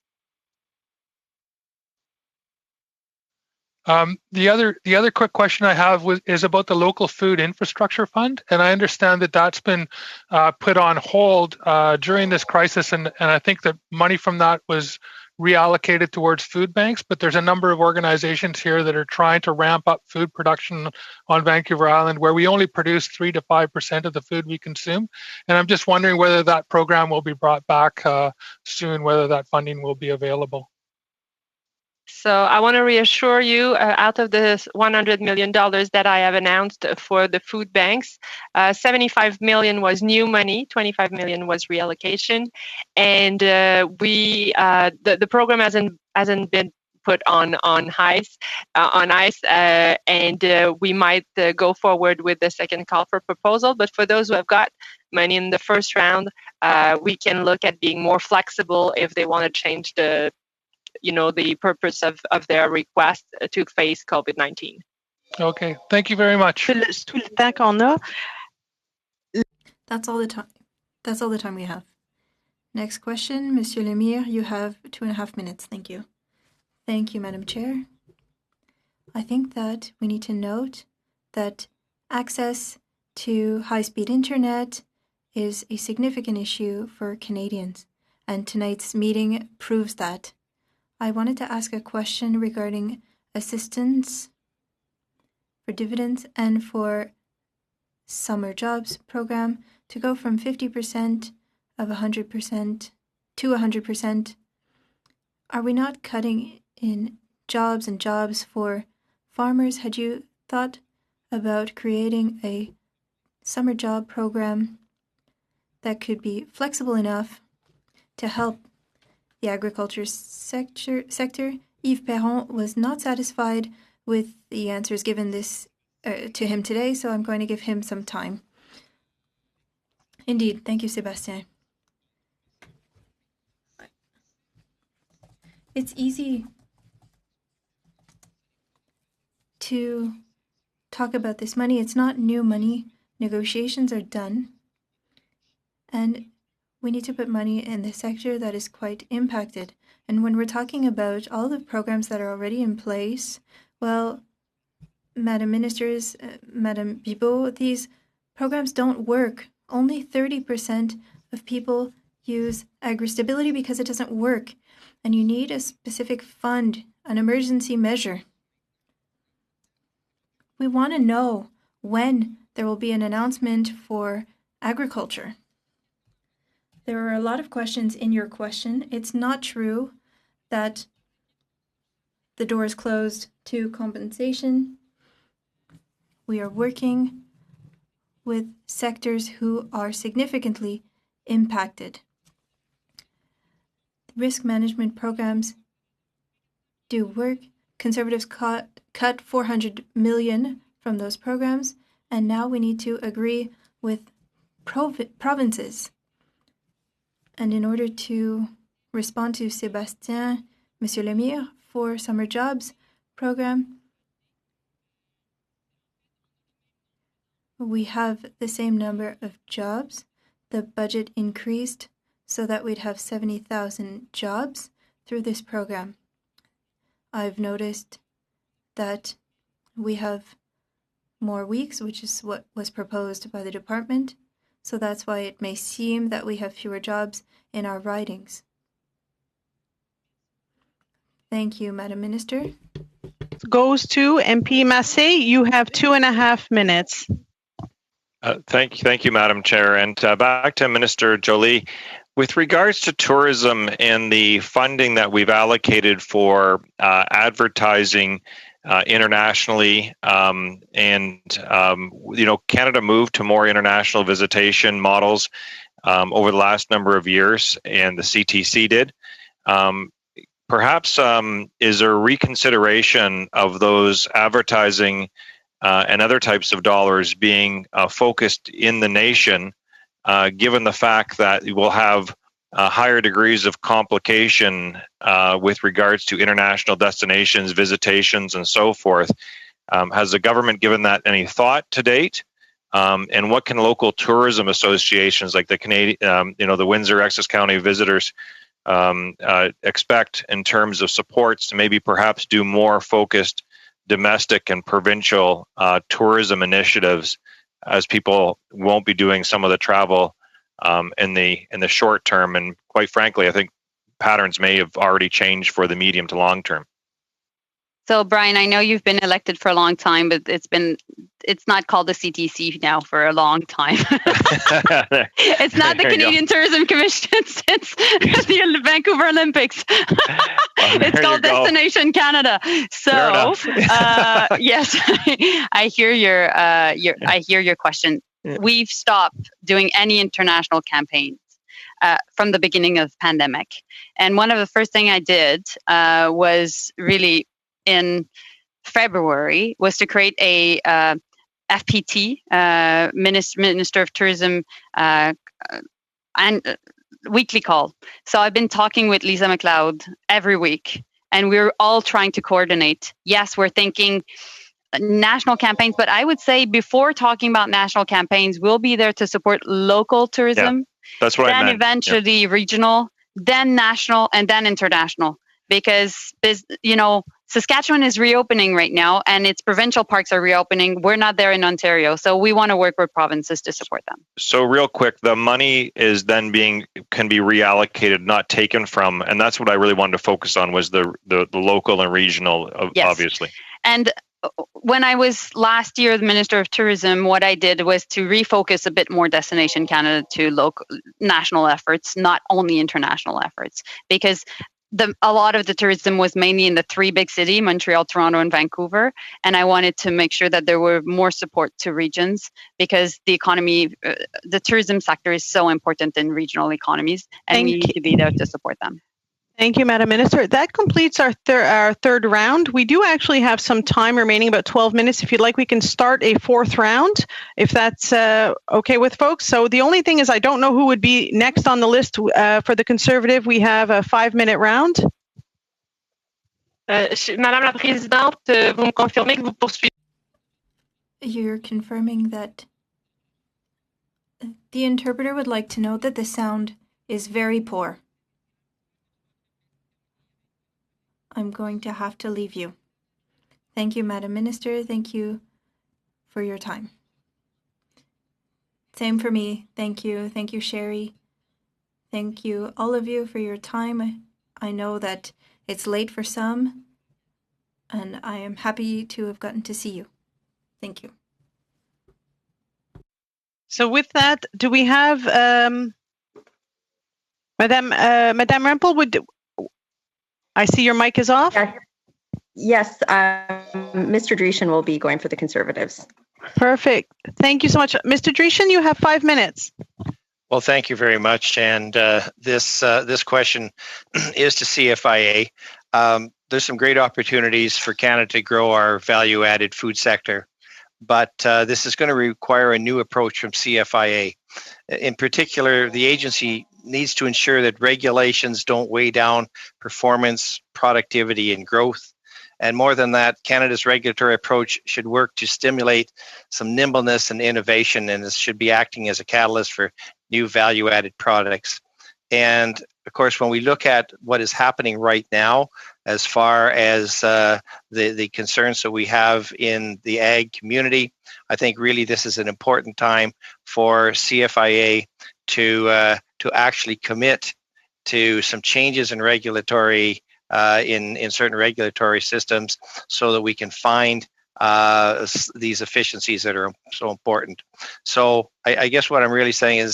S16: The other quick question I have is about the local food infrastructure fund, and I understand that that's been put on hold during this crisis, and I think that money from that was reallocated towards food banks. But there's a number of organizations here that are trying to ramp up food production on Vancouver Island, where we only produce 3 to 5% of the food we consume. And I'm just wondering whether that program will be brought back soon, whether that funding will be available.
S4: So I want to reassure you, out of the $100 million that I have announced for the food banks, 75 million was new money, 25 million was reallocation, and the program hasn't been put on ice, and we might go forward with the second call for proposal. But for those who have got money in the first round, we can look at being more flexible if they want to change the purpose of their request to face COVID-19.
S16: Okay, thank you very much.
S1: That's
S3: all the time. That's all the time we have. Next question, Monsieur Lemire, you have 2.5 minutes. Thank you. Thank you, Madam Chair. I think that we need to note that access to high-speed internet is a significant issue for Canadians, and tonight's meeting proves that. I wanted to ask a question regarding assistance for dividends and for summer jobs program to go from 50% of 100% to 100%. Are we not cutting in jobs and jobs for farmers? Had you thought about creating a summer job program that could be flexible enough to help the agriculture sector? Yves Perron was not satisfied with the answers given to him today, so I'm going to give him some time. Indeed. Thank you, Sébastien. It's easy to talk about this money. It's not new money. Negotiations are done. And we need to put money in the sector that is quite impacted. And when we're talking about all the programs that are already in place, well, Madam Ministers, Madam Bibeau, these programs don't work. Only 30% of people use agri-stability because it doesn't work. And you need a specific fund, an emergency measure. We want to know when there will be an announcement for agriculture. There are a lot of questions in your question. It's not true that the door is closed to compensation. We are working with sectors who are significantly impacted. Risk management programs do work. Conservatives cut 400 million from those programs, and now we need to agree with provinces. And in order to respond to Sébastien, Monsieur Lemire, for Summer Jobs program, we have the same number of jobs. The budget increased so that we'd have 70,000 jobs through this program. I've noticed that we have more weeks, which is what was proposed by the department. So that's why it may seem that we have fewer jobs in our ridings. Thank you, Madam Minister.
S1: Goes to MP Massé. You have 2.5 minutes.
S8: Thank you, Madam Chair. And back to Minister Joly. With regards to tourism and the funding that we've allocated for advertising internationally, Canada moved to more international visitation models over the last number of years, and the CTC did. Perhaps is there a reconsideration of those advertising and other types of dollars being focused in the nation, given the fact that we'll have higher degrees of complication with regards to international destinations, visitations, and so forth? Has the government given that any thought to date? And what can local tourism associations like the Canadian, the Windsor Essex County Visitors expect in terms of supports to maybe perhaps do more focused domestic and provincial tourism initiatives, as people won't be doing some of the travel in the short term? And quite frankly, I think patterns may have already changed for the medium to long term.
S2: So, Brian, I know you've been elected for a long time, but it's not called the CTC now for a long time. It's not the Canadian Tourism Commission since the Vancouver Olympics. It's called Destination Canada. So, yes, I hear your question. Yeah. We've stopped doing any international campaigns from the beginning of the pandemic, and one of the first thing I did was really in February was to create a FPT, Minister of Tourism, and weekly call. So I've been talking with Lisa McLeod every week, and we're all trying to coordinate. Yes, we're thinking national campaigns, but I would say before talking about national campaigns, we'll be there to support local tourism.
S8: Yeah, that's what I meant.
S2: Then eventually regional, then national, and then international. Because, Saskatchewan is reopening right now, and its provincial parks are reopening. We're not there in Ontario, so we want to work with provinces to support them.
S8: So real quick, the money is then can be reallocated, not taken from, and that's what I really wanted to focus on, was the local and regional, yes. Obviously.
S2: And when I was last year the Minister of Tourism, what I did was to refocus a bit more Destination Canada to local, national efforts, not only international efforts, because a lot of the tourism was mainly in the three big cities, Montreal, Toronto, and Vancouver. And I wanted to make sure that there were more support to regions, because the economy, the tourism sector is so important in regional economies, and we need to be there to support them.
S1: Thank you, Madam Minister. That completes our third round. We do actually have some time remaining, about 12 minutes. If you'd like, we can start a fourth round, if that's okay with folks. So the only thing is, I don't know who would be next on the list for the Conservative. We have a 5-minute round.
S4: Madame la Présidente, vous me confirmez que vous poursuivez?
S3: You're confirming that the interpreter would like to know that the sound is very poor. I'm going to have to leave you. Thank you, Madam Minister. Thank you for your time. Same for me. Thank you. Thank you, Sherry. Thank you, all of you, for your time. I know that it's late for some, and I am happy to have gotten to see you. Thank you.
S1: So with that, do we have Madame Rempel, I see your mic is off.
S17: Yes, Mr. Dreeshen will be going for the Conservatives.
S1: Perfect. Thank you so much. Mr. Dreeshen, you have 5 minutes.
S9: Well, thank you very much. And this question is to CFIA. there's some great opportunities for Canada to grow our value-added food sector, but this is going to require a new approach from CFIA. In particular, the agency needs to ensure that regulations don't weigh down performance, productivity, and growth. And more than that, Canada's regulatory approach should work to stimulate some nimbleness and innovation, and this should be acting as a catalyst for new value-added products. And of course, when we look at what is happening right now, as far as the concerns that we have in the ag community, I think really this is an important time for CFIA to actually commit to some changes in regulatory in certain regulatory systems, so that we can find these efficiencies that are so important. So I guess what I'm really saying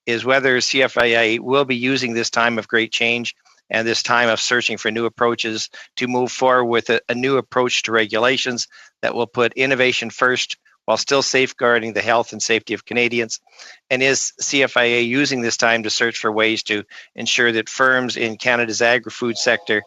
S9: is whether CFIA will be using this time of great change and this time of searching for new approaches to move forward with a new approach to regulations that will put innovation first while still safeguarding the health and safety of Canadians. And is CFIA using this time to search for ways to ensure that firms in Canada's agri-food sector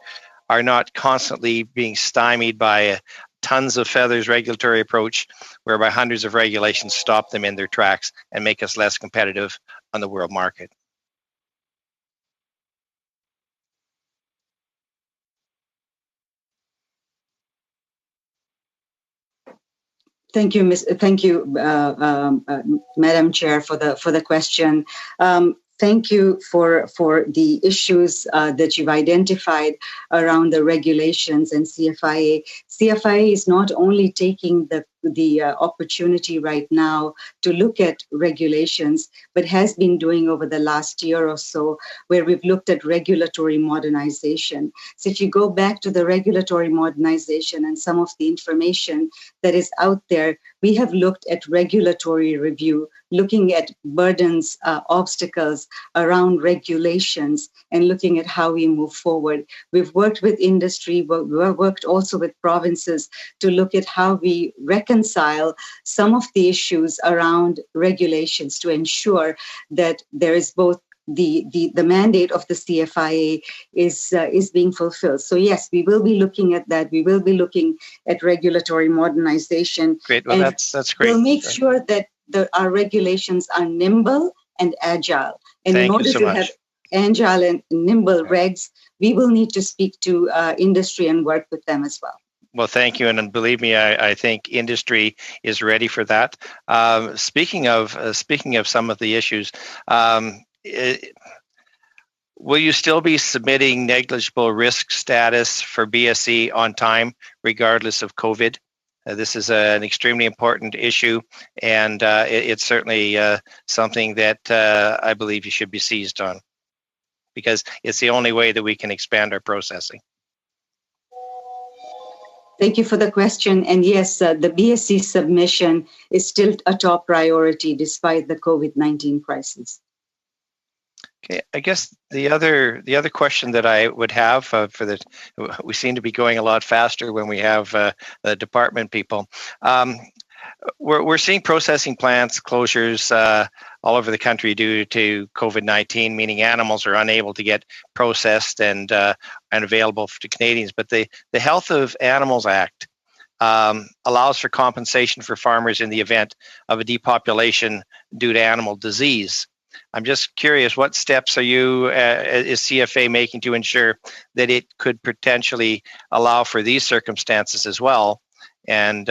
S9: are not constantly being stymied by a tons of feathers regulatory approach, whereby hundreds of regulations stop them in their tracks and make us less competitive on the world market?
S7: Thank you, Madam Chair, for the question. Thank you for the issues that you've identified around the regulations and CFIA. CFIA is not only taking the opportunity right now to look at regulations, but has been doing over the last year or so, where we've looked at regulatory modernization. So if you go back to the regulatory modernization and some of the information that is out there, we have looked at regulatory review, looking at burdens, obstacles around regulations, and looking at how we move forward. We've worked with industry, we've worked also with provinces to look at how we reconcile some of the issues around regulations to ensure that there is both the mandate of the CFIA is being fulfilled. So yes, we will be looking at that. We will be looking at regulatory modernization.
S9: Great. Well, that's great.
S7: We'll make sure that our regulations are nimble and agile. And in order to have agile and nimble regs, we will need to speak to industry and work with them as well.
S9: Well, thank you, and believe me, I think industry is ready for that. Speaking of some of the issues, will you still be submitting negligible risk status for BSE on time, regardless of COVID? This is an extremely important issue, and it's certainly something that I believe you should be seized on, because it's the only way that we can expand our processing.
S7: Thank you for the question. And yes, the BSE submission is still a top priority despite the COVID-19 crisis.
S9: Okay, I guess the other question that I would have we seem to be going a lot faster when we have the department people. We're seeing processing plants closures all over the country due to COVID-19, meaning animals are unable to get processed and available to Canadians. But the Health of Animals Act allows for compensation for farmers in the event of a depopulation due to animal disease. I'm just curious, what steps are you, is CFA making to ensure that it could potentially allow for these circumstances as well? And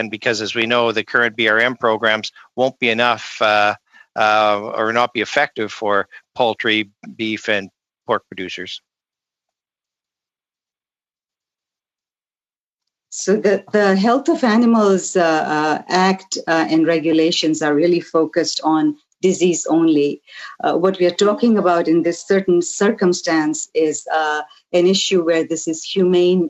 S9: because, as we know, the current BRM programs won't be enough or not be effective for poultry, beef, and pork producers.
S7: So the Health of Animals Act and regulations are really focused on disease only. What we are talking about in this certain circumstance is an issue where this is humane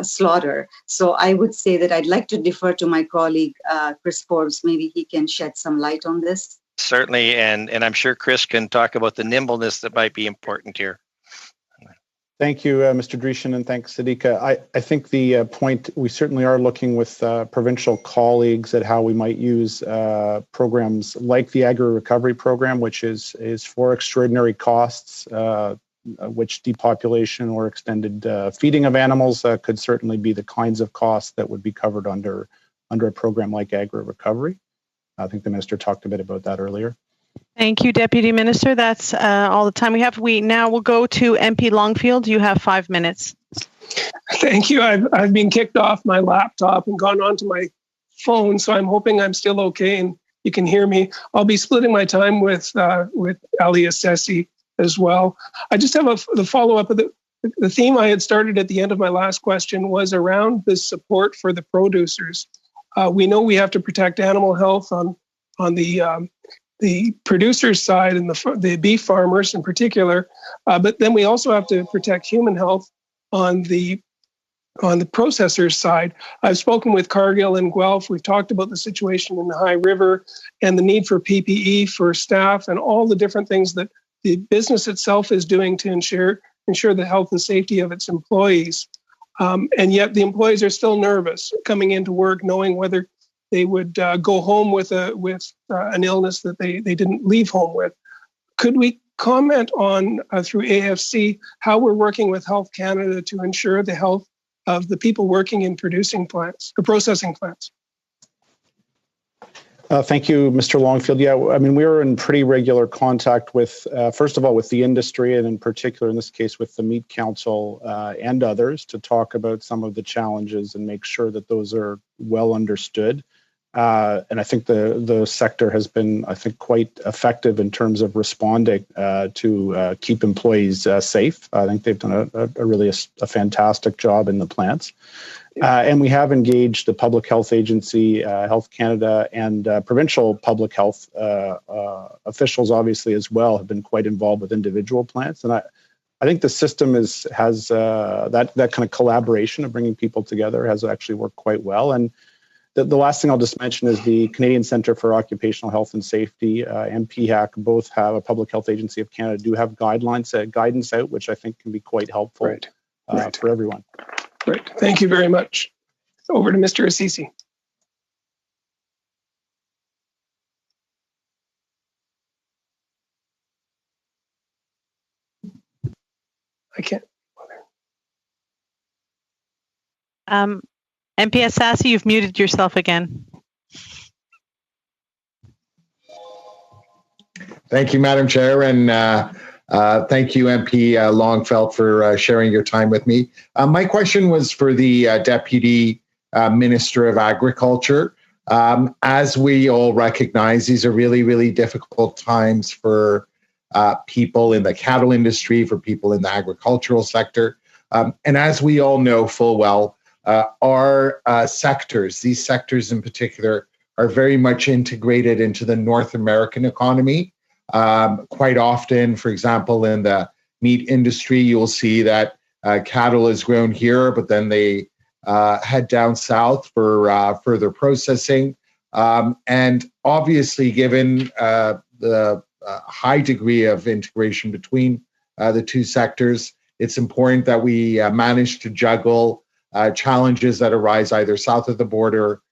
S7: slaughter. So I would say that I'd like to defer to my colleague, Chris Forbes. Maybe he can shed some light on this.
S9: Certainly, and I'm sure Chris can talk about the nimbleness that might be important here.
S18: Thank you, Mr. Dreeshen, and thanks, Sadika. I think the point, we certainly are looking with provincial colleagues at how we might use programs like the Agri-Recovery Program, which is for extraordinary costs which depopulation or extended feeding of animals could certainly be the kinds of costs that would be covered under a program like agri-recovery. I think the minister talked a bit about that earlier.
S1: Thank you, Deputy Minister. That's all the time we have. We now will go to MP Longfield. You have 5 minutes.
S15: Thank you. I've been kicked off my laptop and gone onto my phone, so I'm hoping I'm still okay and you can hear me. I'll be splitting my time with Ali Assesi as well. I just have the follow-up of the theme I had started at the end of my last question was around the support for the producers. We know we have to protect animal health on the producers' side and the beef farmers in particular, but then we also have to protect human health on the processors' side. I've spoken with Cargill and Guelph. We've talked about the situation in the High River and the need for PPE for staff and all the different things that the business itself is doing to ensure the health and safety of its employees. And yet the employees are still nervous coming into work, knowing whether they would go home with an illness that they didn't leave home with. Could we comment on, through AFC, how we're working with Health Canada to ensure the health of the people working in producing plants, or processing plants?
S18: Thank you, Mr. Longfield. Yeah, I mean, we were in pretty regular contact with, first of all, with the industry, and in particular, in this case, with the Meat Council and others, to talk about some of the challenges and make sure that those are well understood. And I think the sector has been, I think, quite effective in terms of responding to keep employees safe. I think they've done a really fantastic job in the plants. And we have engaged the Public Health Agency, Health Canada, and provincial public health officials, obviously, as well, have been quite involved with individual plants. And I think the system has that kind of collaboration of bringing people together has actually worked quite well. And the last thing I'll just mention is the Canadian Centre for Occupational Health and Safety and PHAC both have, a Public Health Agency of Canada do have guidance out, which I think can be quite helpful for everyone.
S15: Great. Thank you very much. Over to Mr. Assisi. I can't.
S1: MP Assasi, you've muted yourself again.
S6: Thank you, Madam Chair, and thank you, MP Longfeld, for sharing your time with me. My question was for the Deputy Minister of Agriculture. As we all recognize, these are really, really difficult times for people in the cattle industry, for people in the agricultural sector. And as we all know full well, our sectors, these sectors in particular, are very much integrated into the North American economy. Quite often, for example, in the meat industry, you'll see that cattle is grown here, but then they head down south for further processing. And obviously, given the high degree of integration between the two sectors, it's important that we manage to juggle challenges that arise either south of the border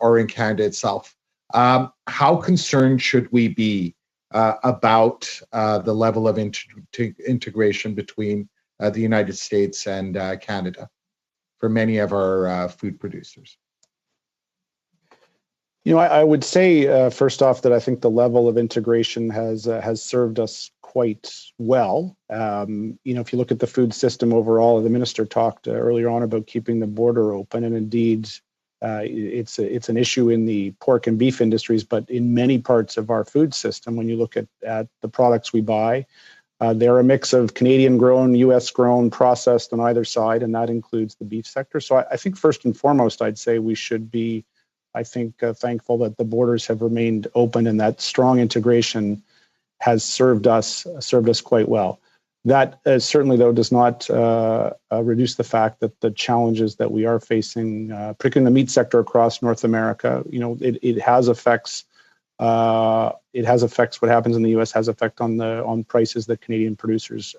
S6: or in Canada itself. How concerned should we be about the level of integration between the United States and Canada for many of our food producers?
S18: You know, I would say first off that I think the level of integration has served us quite well. You know, if you look at the food system overall, the minister talked earlier on about keeping the border open, and indeed, it's an issue in the pork and beef industries, but in many parts of our food system, when you look at the products we buy, they're a mix of Canadian grown, US grown, processed on either side, and that includes the beef sector. So I think first and foremost, I'd say we should be, thankful that the borders have remained open and that strong integration has served us quite well. That certainly, though, does not reduce the fact that the challenges that we are facing, particularly in the meat sector across North America, you know, it has effects. It has effects. What happens in the U.S. has effect on prices that Canadian producers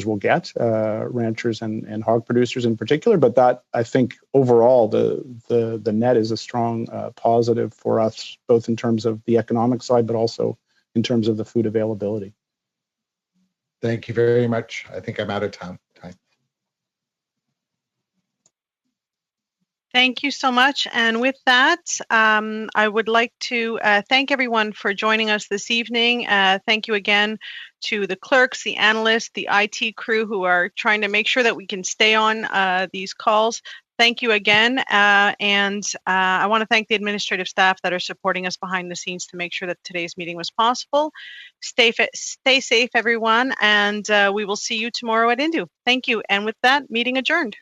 S18: will get, ranchers and hog producers in particular. But that, I think, overall, the net is a strong positive for us, both in terms of the economic side, but also in terms of the food availability.
S6: Thank you very much. I think I'm out of time.
S1: Thank you so much. And with that, I would like to thank everyone for joining us this evening. Thank you again to the clerks, the analysts, the IT crew who are trying to make sure that we can stay on these calls. Thank you again. And I want to thank the administrative staff that are supporting us behind the scenes to make sure that today's meeting was possible. Stay safe, everyone, and we will see you tomorrow at INDU. Thank you. And with that, meeting adjourned.